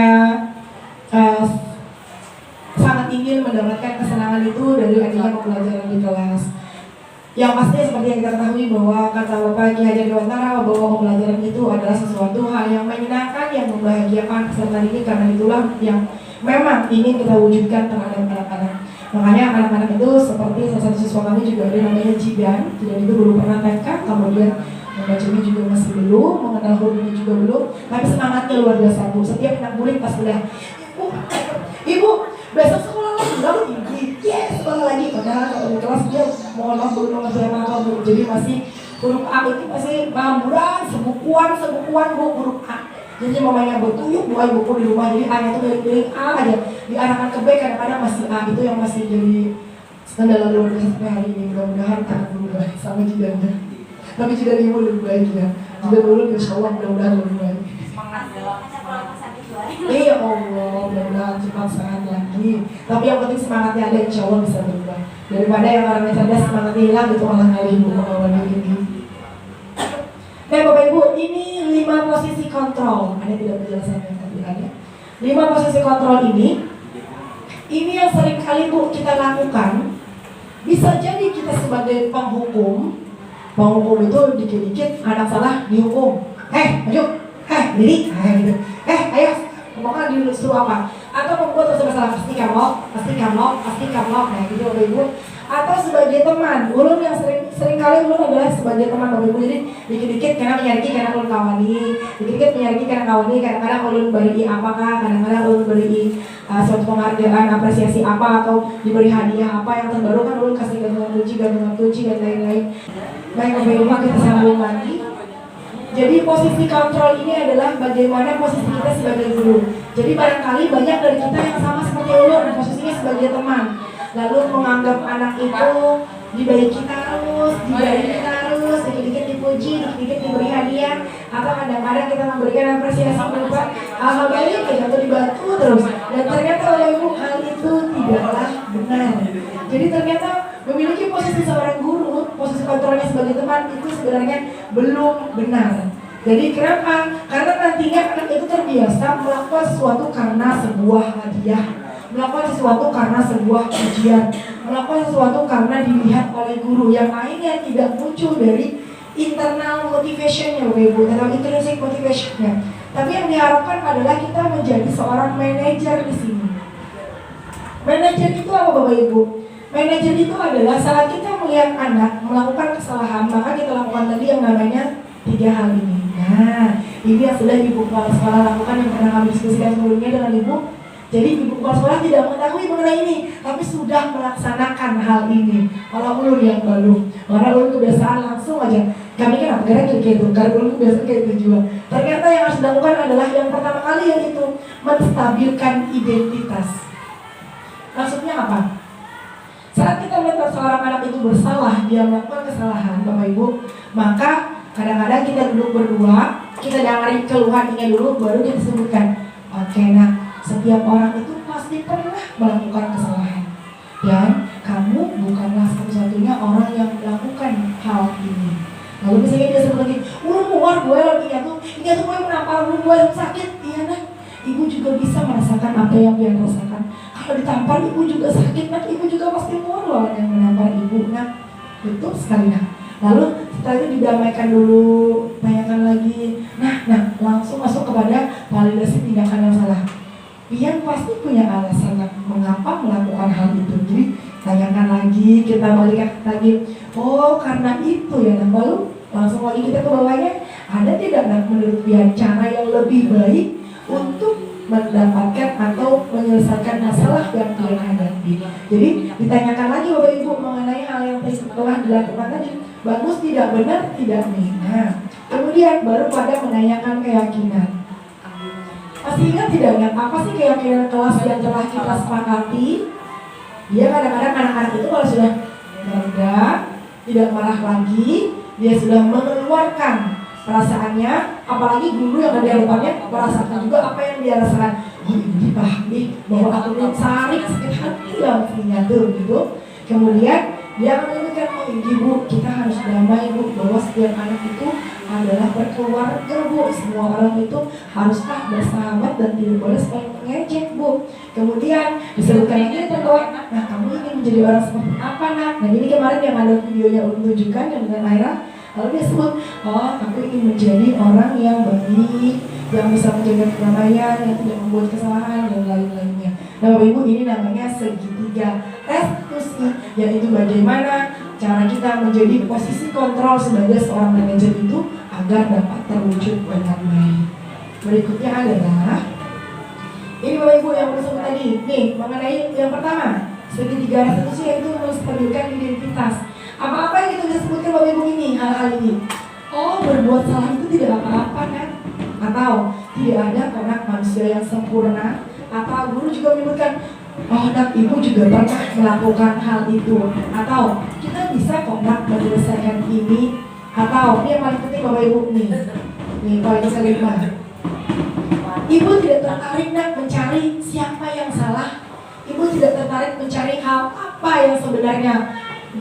sangat ingin mendapatkan kesenangan itu dari adanya pembelajaran di kelas. Yang pastinya seperti yang kita ketahui bahwa kata Bapak Ki Hajar Dewantara bahwa pembelajaran itu adalah sesuatu hal yang menyenangkan, yang membahagiakan peserta didik, karena itulah yang memang ingin kita wujudkan terhadap anak-anak. Makanya anak-anak itu seperti salah satu siswa kami juga ada namanya Jidan. Jidan itu belum pernah TK, kemudian membacanya juga masih belum, mengenal hurufnya juga belum, tapi semangatnya luar biasa Bu. Setiap anak murid pas udah Ibu, besok sekolah lagi, lalu tinggi, yes, sekolah lagi. Padahal kalau di kelas dia mohon maaf belum mengerti apa Bu. Jadi masih huruf A ini masih mamburan, sebukuan Bu, huruf A. Jadi mamanya bertuyuk buat buku di rumah, jadi A-nya itu dari A aja diarahkan ke B, kadang-kadang masih A, itu yang masih jadi kendala luar biasa sampai hari ini. Mudah-mudahan tak berubah sama jidatnya. Tapi jidat ibu lebih baik ya. Jidat dulu insya Allah mudah-mudahan lebih baik. Semangat ya. Ya Allah, mudah-mudahan cepat sehat lagi. Tapi yang penting semangatnya ada, insya Allah bisa berubah. Daripada yang orangnya cerdas semangatnya hilang, itu malah kali ibu mengawal ini. Nah Bapak Ibu, ini 5 posisi kontrol. Ada tidak penjelasannya tadi ada? 5 posisi kontrol ini yang sering kali Bu kita lakukan. Bisa jadi kita sebagai penghukum itu dikit-dikit anak salah dihukum. Maju, diri, gitu. Ayo, ngomongkan disuruh apa? Atau membuat terus masalah pasti kamlok, nah gitu Bapak Ibu. Atau sebagai teman, ulun yang sering kali ulun adalah sebagai teman Bapak Ibu. Jadi dikit-dikit karena menyariki karena ulun kawani, dikit-dikit menyariki karena kawani, kadang-kadang ulun beri apakah, kadang-kadang ulun beri suatu penghargaan, apresiasi apa, atau diberi hadiah apa yang terbaru kan ulun kasih gantungan kunci dan lain-lain. Baik Bapak Ibu, kita sambung lagi. Jadi posisi kontrol ini adalah bagaimana posisi kita sebagai guru. Jadi barangkali banyak dari kita yang sama seperti ulun, posisinya sebagai teman. Lalu menganggap anak itu dikit-dikit dikit-dikit dipuji, dikit-dikit diberi hadiah, atau kadang-kadang kita memberikan apresiasi berupa hal baik atau dibantu terus. Dan ternyata oleh ibu hal itu tidaklah benar. Jadi ternyata memiliki posisi seorang guru, posisi kontrolnya sebagai teman itu sebenarnya belum benar. Jadi kenapa? Karena nantinya anak itu terbiasa melakukan sesuatu karena sebuah hadiah, melakukan sesuatu karena sebuah ujian, melakukan sesuatu karena dilihat oleh guru, yang akhirnya tidak muncul dari internal motivation-nya Bapak Ibu, atau intrinsic motivation-nya. Tapi yang diharapkan adalah kita menjadi seorang manajer di sini. Manajer itu apa Bapak Ibu? Manajer itu adalah saat kita melihat anak melakukan kesalahan, maka kita lakukan tadi yang namanya 3 hal ini. Nah, ini yang sudah Ibu Kepala Sekolah lakukan, yang pernah kami diskusikan sebelumnya dengan Ibu. Jadi Ibu Kepala Sekolah tidak mengetahui mengenai ini, tapi sudah melaksanakan hal ini. Kalau ulun yang belum, karena ulun kebiasaan langsung aja. Kami kan apa kayak gitu, karena ulun kebiasaan kayak itu juga. Ternyata yang harus dilakukan adalah yang pertama kali, yaitu menstabilkan identitas. Maksudnya apa? Saat kita melihat seorang anak itu bersalah, dia melakukan kesalahan Bapak Ibu, maka kadang-kadang kita duduk berdua, kita dengarin keluhannya dulu, baru kita sebutkan, oke nak, setiap orang itu pasti pernah melakukan kesalahan, dan kamu bukanlah satu-satunya orang yang melakukan hal ini. Lalu misalnya dia seperti, muar gue lagi ini tuh gue menampar gue sakit, iya nak, ibu juga bisa merasakan apa yang dia rasakan. Kalau ditampar ibu juga sakit, nak, ibu juga pasti muar loh yang menampar ibu, nak. Betul sekali nak. Lalu setelah itu didamaikan dulu, tanyakan lagi. Nah, langsung masuk kepada validasi tindakan yang salah. Pian pasti punya alasan mengapa melakukan hal itu. Jadi tanyakan lagi, kita balikan lagi. Oh, karena itu ya. Nah, lalu langsung lagi kita ke bawahnya. Ada tidak nak menurut Pian cara yang lebih baik untuk mendapatkan atau menyelesaikan masalah yang Pian hadapi? Jadi ditanyakan lagi Bapak Ibu mengenai hal yang telah dilakukan tadi. Bagus tidak, benar tidak nih. Nah, kemudian baru pada menanyakan keyakinan. Masih ingat tidak ingat apa sih keyakinan kelas yang telah kita sepakati? Dia kadang-kadang anak-anak itu kalau sudah mereda, tidak marah lagi, dia sudah mengeluarkan perasaannya, apalagi guru yang ada di depannya merasakan juga apa yang dia rasakan. Oh, ibu dipahami bahwa aku mencari sakit hati yang menyatu gitu. Kemudian dia akan menunjukkan, oh ibu, kita harus damai bu, bahwa setiap anak itu adalah berkeluarga bu, semua orang itu haruslah bersahabat dan tidak boleh saling mengejek bu. Kemudian disebutkan lagi bahwa, nah kamu ingin menjadi orang seperti apa nak? Nah ini kemarin yang ada videonya ulun tunjukkan yang dengan Aira. Lalu dia sebut, oh aku ingin menjadi orang yang baik, yang bisa menjaga keramaian, yang tidak membuat kesalahan dan lain-lainnya. Nah Bapak Ibu, ini namanya segitiga restitusi, yaitu bagaimana cara kita menjadi posisi kontrol sebagai seorang manajer itu agar dapat terwujud dengan baik. Berikutnya adalah ini Bapak Ibu yang bersebut tadi, nih mengenai yang pertama segitiga restitusi, yaitu menstabilkan identitas. Apa-apa yang kita bisa sebutkan Bapak Ibu ini, hal-hal ini. Oh, berbuat salah itu tidak apa-apa kan? Atau tidak ada anak manusia yang sempurna. Atau guru juga menyebutkan, oh nak ibu juga pernah melakukan hal itu. Atau kita bisa kok nak menyelesaikan ini. Atau ini yang paling penting Bapak Ibu nih. Nih poin kelima. Ibu tidak tertarik nak mencari siapa yang salah. Ibu tidak tertarik mencari hal apa yang sebenarnya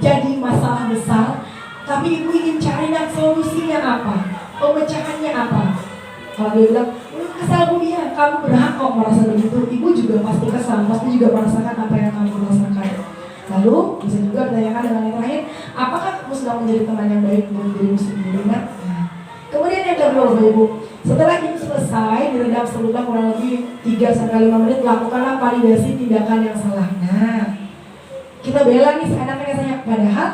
jadi masalah besar. Tapi ibu ingin cari nak solusinya apa, pemecahannya apa. Kalau dia bilang, kesal bu, iya kamu berhak kok merasa begitu. Ibu juga pasti kesal, pasti juga merasakan apa yang kamu rasakan. Lalu bisa juga ditanyakan dengan yang lain, apakah kamu sedang menjadi teman yang baik buat dirimu sendiri? Nah, kemudian yang kedua Bapak Ibu, setelah itu selesai diredam selama kurang lebih 3-5 menit, lakukanlah validasi tindakan yang salah. Nah, kita bela nih anak-anak saya, padahal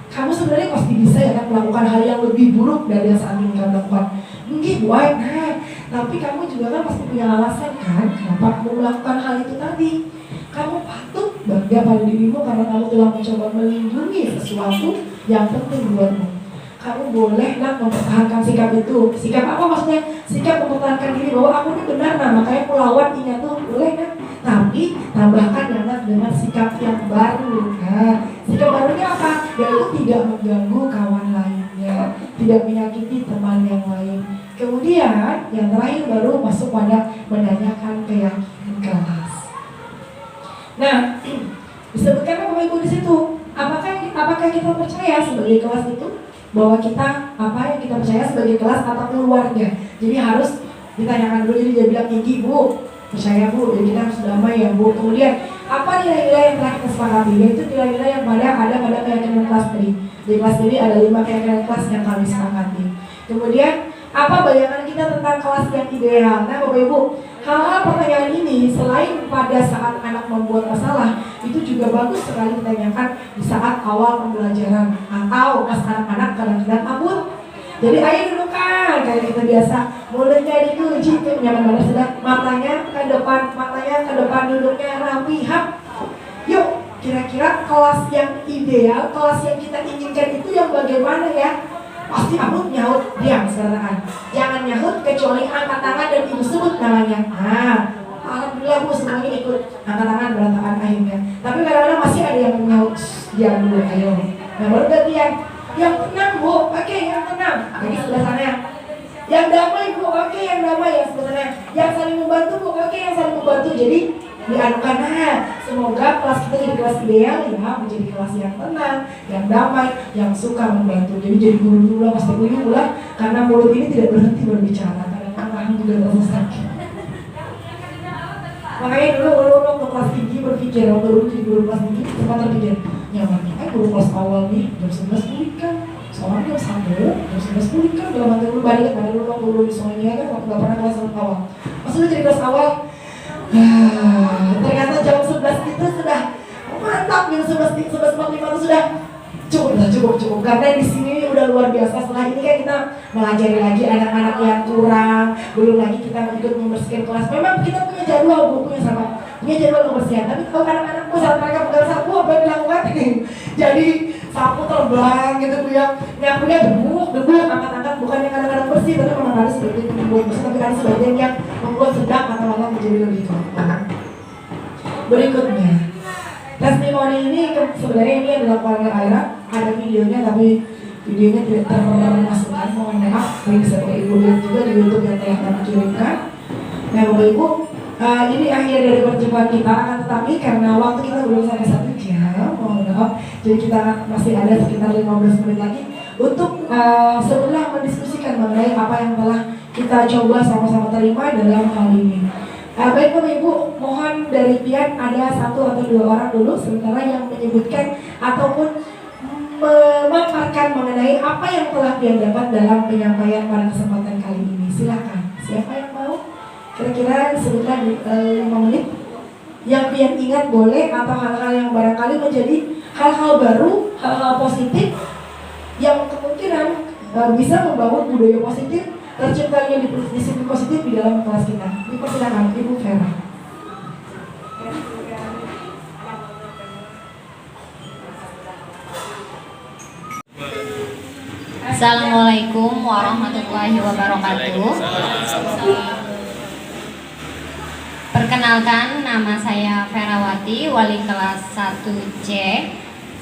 kamu sebenarnya pasti bisa ya kan melakukan hal yang lebih buruk dari yang saat ini kamu lakukan. Mungkin buat, tapi kamu juga kan pasti punya alasan kan kenapa kamu melakukan hal itu tadi. Kamu patut bangga pada dirimu karena kamu telah mencoba melindungi sesuatu yang penting buatmu. Kamu boleh nak mempertahankan sikap itu. Sikap apa maksudnya? Sikap mempertahankan diri bahwa aku ini benar, nah makanya aku lawan ini tuh boleh kan? Tapi tambahkan yang dengan sikap yang baru. Nah, sikap barunya apa? Yaitu tidak mengganggu kawan lainnya, tidak menyakiti teman yang lain. Kemudian yang terakhir baru masuk pada menanyakan keyakinan kelas. Nah, disebutkan Bapak Ibu di situ. Apakah kita percaya sebagai kelas itu bahwa kita apa yang kita percaya sebagai kelas atau keluarga? Jadi harus ditanyakan dulu. Jadi dia bilang tinggi bu, percaya bu, jadi kita harus damai ya bu. Kemudian apa nilai-nilai yang telah kita sepakati? Yaitu nilai-nilai yang ada pada keyakinan kelas tadi. Di kelas ini ada 5 keyakinan kelas yang kami sepakati. Kemudian apa bayangan kita tentang kelas yang ideal? Nah Bapak Ibu, hal-hal pertanyaan ini selain pada saat anak membuat masalah, itu juga bagus sekali ditanyakan di saat awal pembelajaran atau pas anak-anak kadang-kadang kabur. Jadi ayo dulu kan, kayak kita biasa, mulutnya dikunci, nyaman banget sudah, matanya ke depan, duduknya rapi, Yuk, kira-kira kelas yang ideal, kelas yang kita inginkan itu yang bagaimana ya? Pasti kamu nyaut, diam sekarang. Jangan nyaut kecuali angkat tangan dan ibu sebut namanya. Alhamdulillah bu semuanya ikut angkat tangan berantakan akhirnya. Tapi kadang-kadang masih ada yang nyaut, diam dulu ayo. Nah baru gantian. Yang tenang bu, oke yang tenang. Lagi sebelah sana. Yang damai bu, oke yang damai ya sebelah sana. Yang saling membantu bu, oke yang saling membantu. Jadi dianukan, semoga kelas kita jadi kelas ideal ya, menjadi kelas yang tenang, yang damai, yang suka membantu. Jadi guru dulu lah, pasti guru lah, karena mulut ini tidak berhenti berbicara. Kadang-kadang juga terasa sakit. Makanya dulu waktu kelas tinggi berpikir, waktu dulu jadi guru kelas tinggi sempat terpikir, nyaman nih, guru kelas awal nih jam 11 pulih kan, soalnya jam 1, jam 11 pulih kan, dalam hati dulu balik pada dulu waktu dulu di Soalnya kan waktu gak pernah kelas awal. Pas udah jadi kelas awal, ternyata jam 11 itu sudah mantap, jam 11.45 itu sudah cukup karena di sini udah luar biasa. Setelah ini kan kita mengajari lagi anak-anak yang kurang, belum lagi kita ikut membersihkan kelas. Memang kita punya jadwal bukunya sama, punya jadwal kebersihan. Tapi kalau anak-anakku saat mereka pegang sapu apa yang dilakukan? Jadi sapu terbang gitu bu ya, nyapunya debu, angkat-angkat, bukan yang kadang-kadang bersih, tapi memang harus sebagian yang membuat bersih, tapi ada sebagian yang membuat sedap atau malah menjadi lebih kotor. Berikutnya, testimoni ini sebenarnya ini adalah keluarga Aira, ada videonya tapi videonya tidak termasukkan, mohon maaf. Bisa Bapak Ibu lihat juga di YouTube yang telah kami kirimkan. Nah Bapak Ibu, ini akhir dari perjumpaan kita, akan tetapi karena waktu kita belum sampai 1 jam, mohon maaf, jadi kita masih ada sekitar 15 menit lagi untuk setelah mendiskusikan mengenai apa yang telah kita coba sama-sama terima dalam hal ini. Baik Bapak Ibu, mohon dari Pian ada 1 atau 2 orang dulu sementara yang menyebutkan ataupun memaparkan mengenai apa yang telah Pian dapat dalam penyampaian pada kesempatan kali ini. Silakan, siapa yang mau? Kira-kira disebutkan 5 menit. Yang Pian ingat boleh, atau hal-hal yang barangkali menjadi hal-hal baru, hal-hal positif yang kemungkinan bisa membangun budaya positif, terciptanya disiplin positif di dalam kelas kita. Dipersilakan Ibu Vera. Assalamualaikum warahmatullahi wabarakatuh. Perkenalkan, nama saya Ferawati, wali kelas 1C.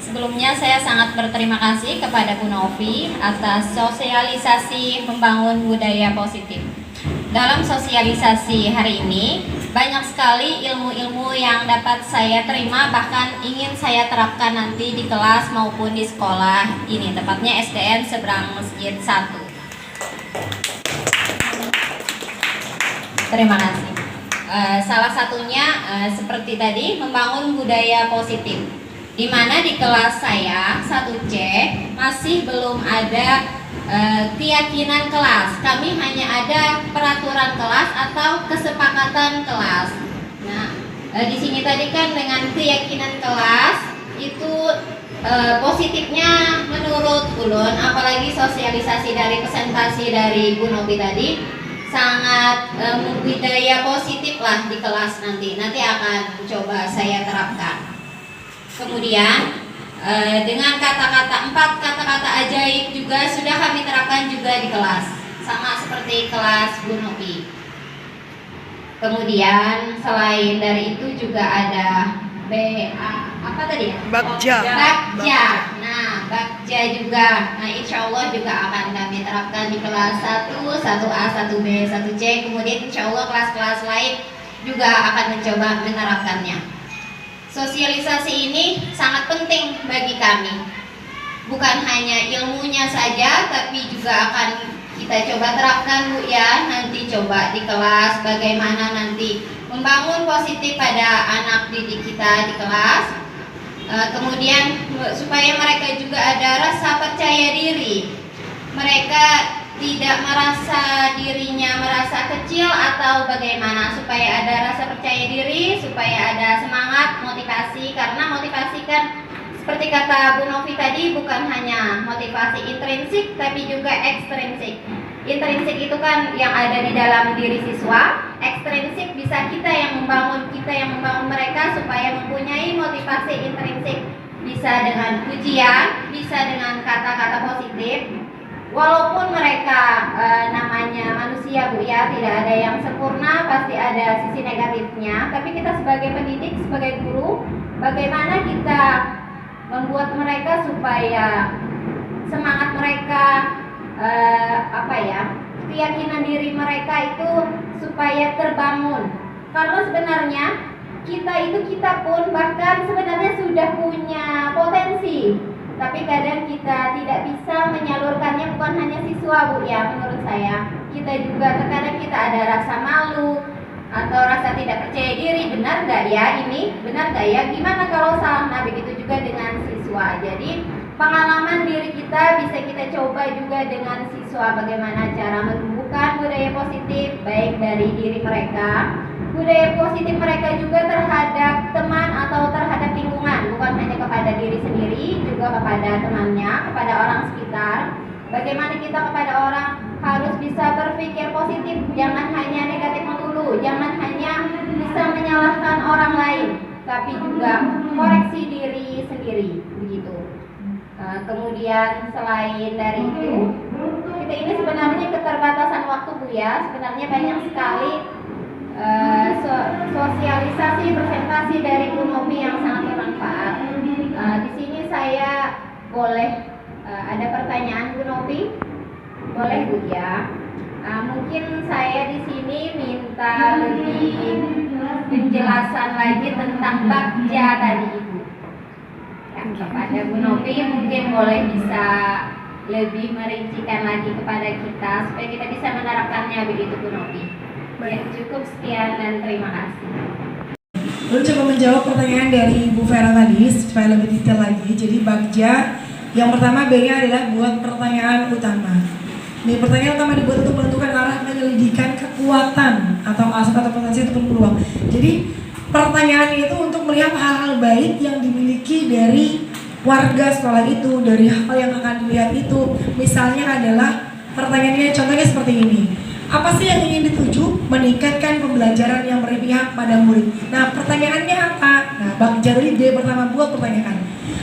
Sebelumnya saya sangat berterima kasih kepada Bu Novi atas sosialisasi membangun budaya positif. Dalam sosialisasi hari ini, banyak sekali ilmu-ilmu yang dapat saya terima, bahkan ingin saya terapkan nanti di kelas maupun di sekolah ini, tepatnya SDN Seberang Masjid 1. Terima kasih. Salah satunya seperti tadi, membangun budaya positif, di mana di kelas saya 1C masih belum ada keyakinan kelas. Kami hanya ada peraturan kelas atau kesepakatan kelas. Nah, di sini tadi kan dengan keyakinan kelas itu positifnya menurut Ulun, apalagi sosialisasi dari presentasi dari Bu Novi tadi, sangat budaya positif lah di kelas nanti akan coba saya terapkan. Kemudian dengan kata-kata 4 kata-kata ajaib juga sudah kami terapkan juga di kelas, sama seperti kelas Bu Novi. Kemudian selain dari itu juga ada apa tadi ya? Bagja. Nah, Bagja juga. Nah, insya Allah juga akan kami terapkan di kelas 1, 1A, 1B, 1C. Kemudian insya Allah kelas-kelas lain juga akan mencoba menerapkannya. Sosialisasi ini sangat penting bagi kami. Bukan hanya ilmunya saja, tapi juga akan kita coba terapkan, Bu, ya. Nanti coba di kelas bagaimana nanti membangun positif pada anak didik kita di kelas. Kemudian supaya mereka juga ada rasa percaya diri. Mereka tidak merasa dirinya merasa kecil atau bagaimana, supaya ada rasa percaya diri, supaya ada semangat, motivasi. Karena motivasi kan seperti kata Bu Novi tadi, bukan hanya motivasi intrinsik tapi juga ekstrinsik. Intrinsik itu kan yang ada di dalam diri siswa, ekstrinsik bisa kita yang membangun mereka supaya mempunyai motivasi intrinsik, bisa dengan pujian, bisa dengan kata-kata positif. Walaupun mereka namanya manusia, Bu, ya, tidak ada yang sempurna, pasti ada sisi negatifnya. Tapi kita sebagai pendidik, sebagai guru, bagaimana kita membuat mereka supaya semangat mereka, keyakinan diri mereka itu supaya terbangun. Karena sebenarnya kita pun bahkan sebenarnya sudah punya potensi, tapi kadang kita tidak bisa menyalurkannya. Bukan hanya siswa, Bu, ya, menurut saya. Kita juga terkadang kita ada rasa malu atau rasa tidak percaya diri. Benar nggak ya ini? Benar nggak ya? Gimana kalau salah? Nah, begitu juga dengan siswa. Jadi pengalaman diri kita bisa kita coba juga dengan siswa. Bagaimana cara menumbuhkan budaya positif baik dari diri mereka, budaya positif mereka juga terhadap teman atau terhadap lingkungan, bukan hanya kepada diri sendiri, juga kepada temannya, kepada orang sekitar. Bagaimana kita kepada orang harus bisa berpikir positif, jangan hanya negatif melulu, jangan hanya bisa menyalahkan orang lain, tapi juga koreksi diri sendiri, begitu. Kemudian selain dari itu, kita ini sebenarnya keterbatasan waktu, Bu, ya. Sebenarnya banyak sekali sosialisasi presentasi dari Bu Novi yang sangat bermanfaat. Di sini saya boleh ada pertanyaan, Bu Novi? Boleh, Bu, ya. Mungkin saya di sini minta lebih penjelasan lagi tentang Bagja tadi, Ibu. Ya, kepada Bu Novi mungkin boleh bisa lebih merincikan lagi kepada kita supaya kita bisa menerapkannya, begitu, Bu Novi. Ya, cukup sekian dan terima kasih. Lalu coba menjawab pertanyaan dari Bu Vera tadi supaya lebih detail lagi. Jadi Bagja yang pertama, B-nya adalah buat pertanyaan utama. Ini pertanyaan utama dibuat untuk menentukan arah penyelidikan kekuatan atau aset atau potensi ataupun peluang. Jadi pertanyaan itu untuk melihat hal-hal baik yang dimiliki dari warga sekolah itu, dari hal yang akan dilihat itu. Misalnya adalah pertanyaannya contohnya seperti ini. Apa sih yang ingin dituju? Meningkatkan pembelajaran yang berpihak pada murid. Nah, pertanyaannya apa? Nah, Bang Jadli D pertama buat pertanyaan.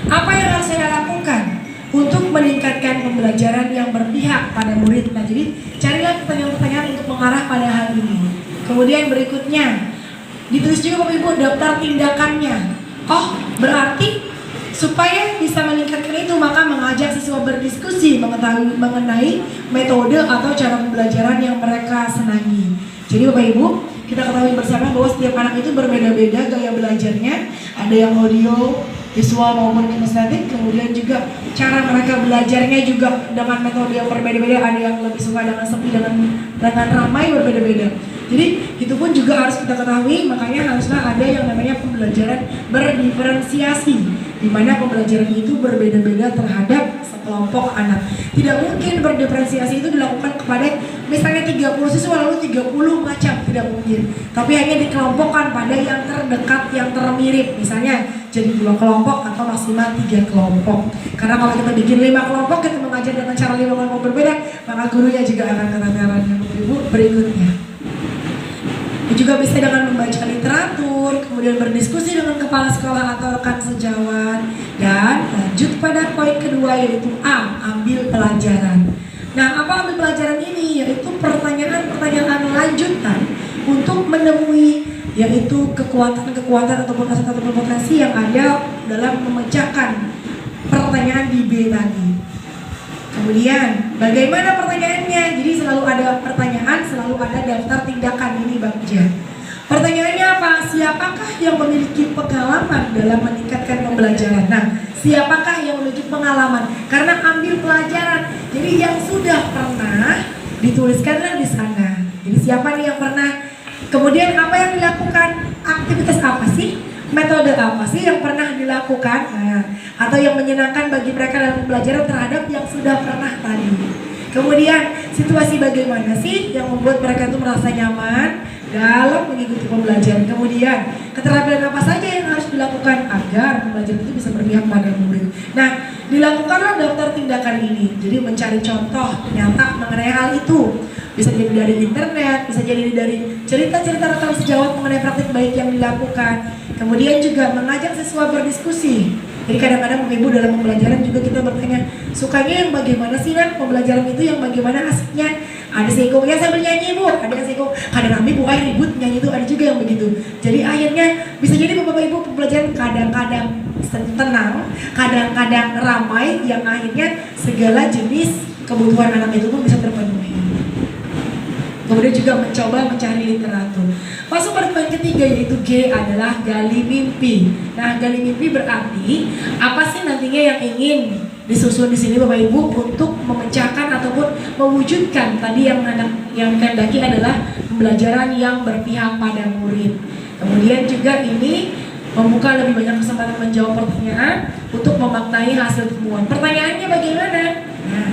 Apa yang harus saya lakukan untuk meningkatkan pembelajaran yang berpihak pada murid. Nah, jadi carilah pertanyaan-pertanyaan untuk mengarah pada hal ini. Kemudian berikutnya, ditulis juga Bapak Ibu daftar tindakannya. Oh, berarti supaya bisa meningkatkan itu maka mengajak siswa berdiskusi mengetahui mengenai metode atau cara pembelajaran yang mereka senangi. Jadi Bapak Ibu, kita ketahui bersama bahwa setiap anak itu berbeda-beda gaya belajarnya. Ada yang audio, visual maupun kinestetik. Kemudian juga cara mereka belajarnya juga dengan metode yang berbeda-beda. Ada yang lebih suka dengan sepi, dengan ramai, berbeda-beda. Jadi itu pun juga harus kita ketahui. Makanya haruslah ada yang namanya pembelajaran berdiferensiasi, di mana pembelajaran itu berbeda-beda terhadap sekelompok anak. Tidak mungkin berdiferensiasi itu dilakukan kepada misalnya 30 siswa lalu 30 macam, tidak mungkin. Tapi hanya dikelompokkan pada yang terdekat, yang termirip. Misalnya jadi 2 kelompok atau maksimal 3 kelompok. Karena kalau kita bikin 5 kelompok, kita mengajar dengan cara 5 kelompok berbeda, maka gurunya juga akan keteteran. Ibu berikutnya. Juga bisa dengan membaca literatur, kemudian berdiskusi dengan kepala sekolah atau rekan sejawat, dan lanjut pada poin kedua yaitu A, ambil pelajaran. Nah, apa ambil pelajaran ini? Yaitu pertanyaan-pertanyaan lanjutan untuk menemui yaitu kekuatan-kekuatan ataupun aset-aset potensi yang ada dalam memecahkan pertanyaan di B tadi. Kemudian, bagaimana pertanyaannya? Jadi selalu ada pertanyaan, selalu ada daftar tindakan ini Bagja. Pertanyaannya apa? Siapakah yang memiliki pengalaman dalam meningkatkan pembelajaran? Nah, siapakah yang memiliki pengalaman? Karena ambil pelajaran. Jadi yang sudah pernah dituliskanlah di sana. Jadi siapa nih yang pernah? Kemudian apa yang dilakukan? Aktivitas apa sih? Metode apa sih yang pernah dilakukan? Nah, atau yang menyenangkan bagi mereka dalam pembelajaran terhadap yang sudah pernah tadi. Kemudian situasi bagaimana sih yang membuat mereka itu merasa nyaman dalam mengikuti pembelajaran. Kemudian keterampilan apa saja yang harus dilakukan agar pembelajaran itu bisa berpihak pada murid. Nah, dilakukanlah daftar tindakan ini. Jadi mencari contoh nyata mengenai hal itu. Bisa jadi dari internet, bisa jadi dari cerita-cerita rekan sejawat mengenai praktik baik yang dilakukan. Kemudian juga mengajak siswa berdiskusi. Jadi kadang-kadang Ibu dalam pembelajaran juga kita bertanya, sukanya yang bagaimana sih Nak? Pembelajaran itu yang bagaimana asiknya? Ada sego, ya sambil nyanyi Bu, ada yang sego, kadang rame Bu, ribut nyanyi itu, ada juga yang begitu. Jadi akhirnya bisa jadi Bapak Ibu pembelajaran kadang-kadang tenang, kadang-kadang ramai, yang akhirnya segala jenis kebutuhan anak itu pun bisa terpenuhi. Kemudian juga mencoba mencari literatur. Masuk pada poin ketiga yaitu G adalah gali mimpi. Nah, gali mimpi berarti apa sih nantinya yang ingin disusun di sini Bapak Ibu untuk memecahkan ataupun mewujudkan tadi yang dikehendaki adalah pembelajaran yang berpihak pada murid. Kemudian juga ini membuka lebih banyak kesempatan menjawab pertanyaan untuk memaknai hasil temuan. Pertanyaannya bagaimana? Nah,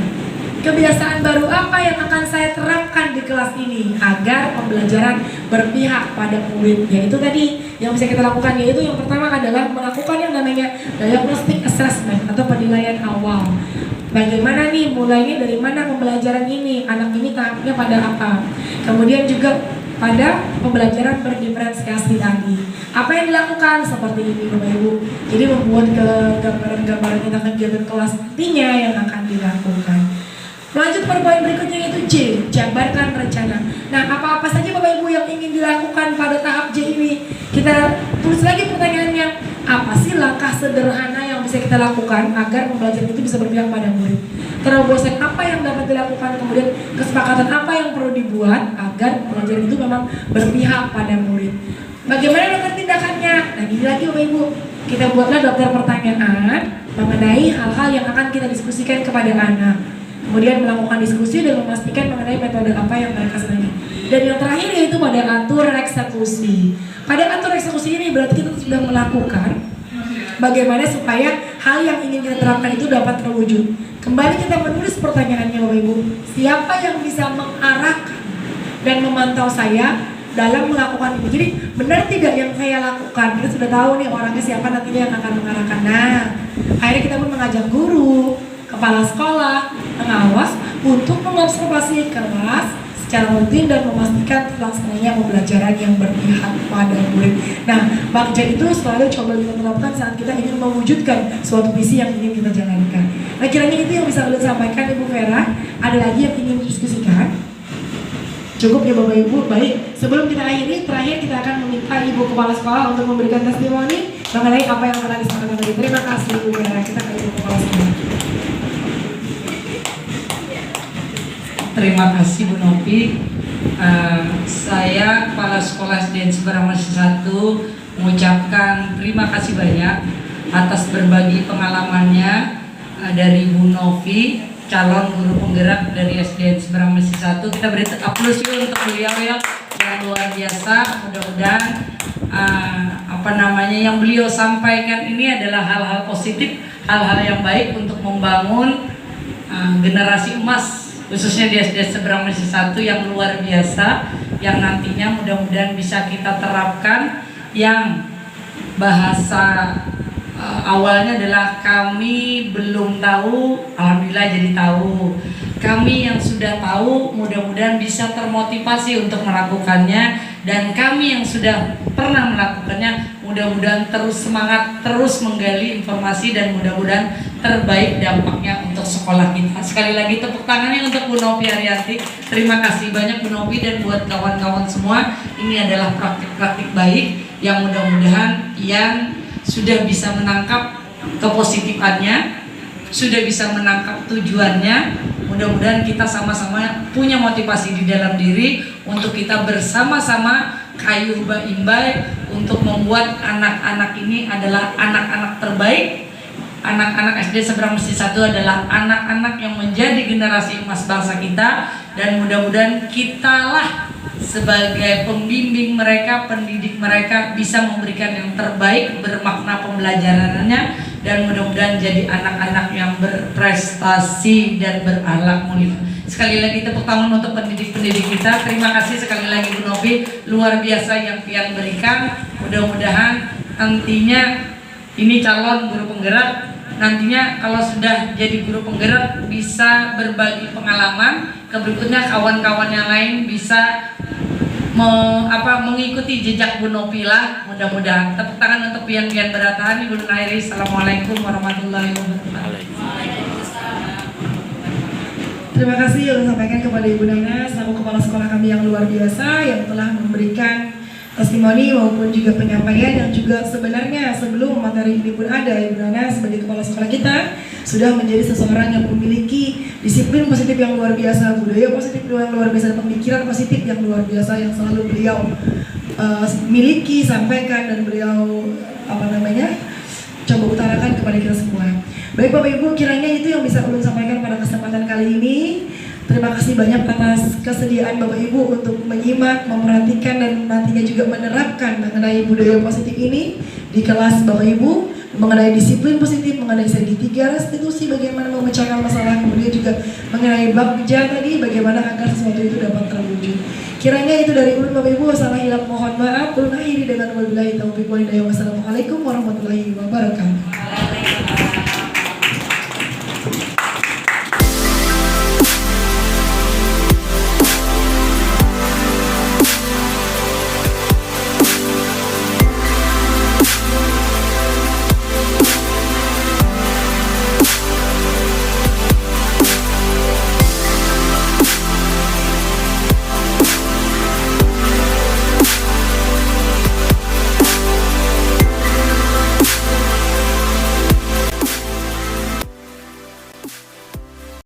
kebiasaan baru apa yang akan saya terapkan di kelas ini agar pembelajaran berpihak pada murid? Yaitu tadi yang bisa kita lakukan, yaitu yang pertama adalah melakukan yang namanya diagnostic assessment atau penilaian awal. Bagaimana nih mulainya, dari mana pembelajaran ini, anak ini tahapnya pada apa. Kemudian juga pada pembelajaran berdiferensiasi tadi. Apa yang dilakukan seperti ini Bapak Ibu. Jadi membuat gambaran-gambaran tentang kegiatan kelas nantinya yang akan dilakukan. Lanjut pada poin berikutnya yaitu J, jabarkan rencana. Nah, apa-apa saja Bapak Ibu yang ingin dilakukan pada tahap J ini? Kita tulis lagi pertanyaannya, apa sih langkah sederhana yang bisa kita lakukan agar pembelajaran itu bisa berpihak pada murid? Terobosan apa yang dapat dilakukan? Kemudian kesepakatan apa yang perlu dibuat agar pembelajaran itu memang berpihak pada murid? Bagaimana daftar tindakannya? Nah, ini lagi Bapak Ibu, kita buatlah daftar pertanyaan mengenai hal-hal yang akan kita diskusikan kepada anak. Kemudian melakukan diskusi dan memastikan mengenai metode apa yang mereka senangi. Dan yang terakhir yaitu pada atur eksekusi. Pada atur eksekusi ini berarti kita sudah melakukan bagaimana supaya hal yang ingin kita terapkan itu dapat terwujud. Kembali kita menulis pertanyaannya Bapak Ibu, siapa yang bisa mengarahkan dan memantau saya dalam melakukan ini? Jadi benar tidak yang saya lakukan? Kita sudah tahu nih orangnya siapa nantinya yang akan mengarahkan. Nah, akhirnya kita pun mengajak guru, kepala sekolah, pengawas untuk mengobservasi kelas secara rutin dan memastikan terlaksananya pembelajaran yang berpihak pada murid. Nah, Bagja itu selalu coba kita terapkan saat kita ingin mewujudkan suatu visi yang ingin kita jalankan. Nah kiranya itu yang bisa ulun sampaikan Ibu Vera. Ada lagi yang ingin didiskusikan? Cukup ya Bapak Ibu. Baik, sebelum kita akhiri, terakhir kita akan meminta Ibu Kepala Sekolah untuk memberikan testimoni mengenai apa yang telah disampaikan tadi. Terima kasih Ibu Vera. Kita ke Ibu Kepala Sekolah. Terima kasih Bu Novi. Saya Kepala Sekolah SDN Seberang Masih 1 mengucapkan terima kasih banyak atas berbagi pengalamannya dari Bu Novi, calon guru penggerak dari SDN Seberang Masih 1. Kita beri aplaus yuk untuk beliau ya, yang luar biasa. Mudah-mudahan yang beliau sampaikan ini adalah hal-hal positif, hal-hal yang baik untuk membangun generasi emas, khususnya di SDN Seberang Masih 1 yang luar biasa, yang nantinya mudah-mudahan bisa kita terapkan. Yang bahasa awalnya adalah kami belum tahu, alhamdulillah jadi tahu. Kami yang sudah tahu mudah-mudahan bisa termotivasi untuk melakukannya, dan kami yang sudah pernah melakukannya mudah-mudahan terus semangat, terus menggali informasi, dan mudah-mudahan terbaik dampaknya untuk sekolah kita. Sekali lagi tepuk tangannya untuk Bu Novi Ariyanti. Terima kasih banyak Bu Novi, dan buat kawan-kawan semua, ini adalah praktik-praktik baik yang mudah-mudahan yang sudah bisa menangkap kepositifannya, sudah bisa menangkap tujuannya. Mudah-mudahan kita sama-sama punya motivasi di dalam diri untuk kita bersama-sama kayuh imbai untuk membuat anak-anak ini adalah anak-anak terbaik. Anak-anak SD Seberang Masih 1 adalah anak-anak yang menjadi generasi emas bangsa kita, dan mudah-mudahan kitalah sebagai pembimbing mereka, pendidik mereka bisa memberikan yang terbaik, bermakna pembelajarannya, dan mudah-mudahan jadi anak-anak yang berprestasi dan berakhlak mulia. Sekali lagi tepuk tangan untuk pendidik-pendidik kita. Terima kasih sekali lagi Bu Novi, luar biasa yang pian berikan. Mudah-mudahan nantinya ini calon guru penggerak, nantinya kalau sudah jadi guru penggerak bisa berbagi pengalaman ke berikutnya, kawan-kawan yang lain bisa mengikuti jejak Bu Novi lah, mudah-mudahan. Tepuk tangan untuk pian-pian beratahan. Ibu Nairi, assalamualaikum warahmatullahi wabarakatuh. Terima kasih yang disampaikan kepada Ibu Nana selaku kepala sekolah kami yang luar biasa, yang telah memberikan testimoni maupun juga penyampaian yang juga sebenarnya sebelum materi ini pun ada. Ibu Nana sebagai kepala sekolah kita sudah menjadi seseorang yang memiliki disiplin positif yang luar biasa, budaya positif yang luar biasa, pemikiran positif yang luar biasa yang selalu beliau miliki, sampaikan, dan beliau coba utarakan kepada kita semua. Baik Bapak Ibu, kiranya itu yang bisa ulun sampaikan pada kesempatan kali ini. Terima kasih banyak atas kesediaan Bapak Ibu untuk menyimak, memperhatikan, dan nantinya juga menerapkan mengenai budaya positif ini di kelas Bapak Ibu, mengenai disiplin positif, mengenai segitiga restitusi, bagaimana memecahkan masalah, kemudian juga mengenai bagja tadi, bagaimana agar sesuatu itu dapat terwujud. Kiranya itu dari ulun Bapak Ibu, salah hilap mohon maaf. Ulun akhiri dengan wabillahi taufiq wal hidayah. Wassalamualaikum warahmatullahi wabarakatuh.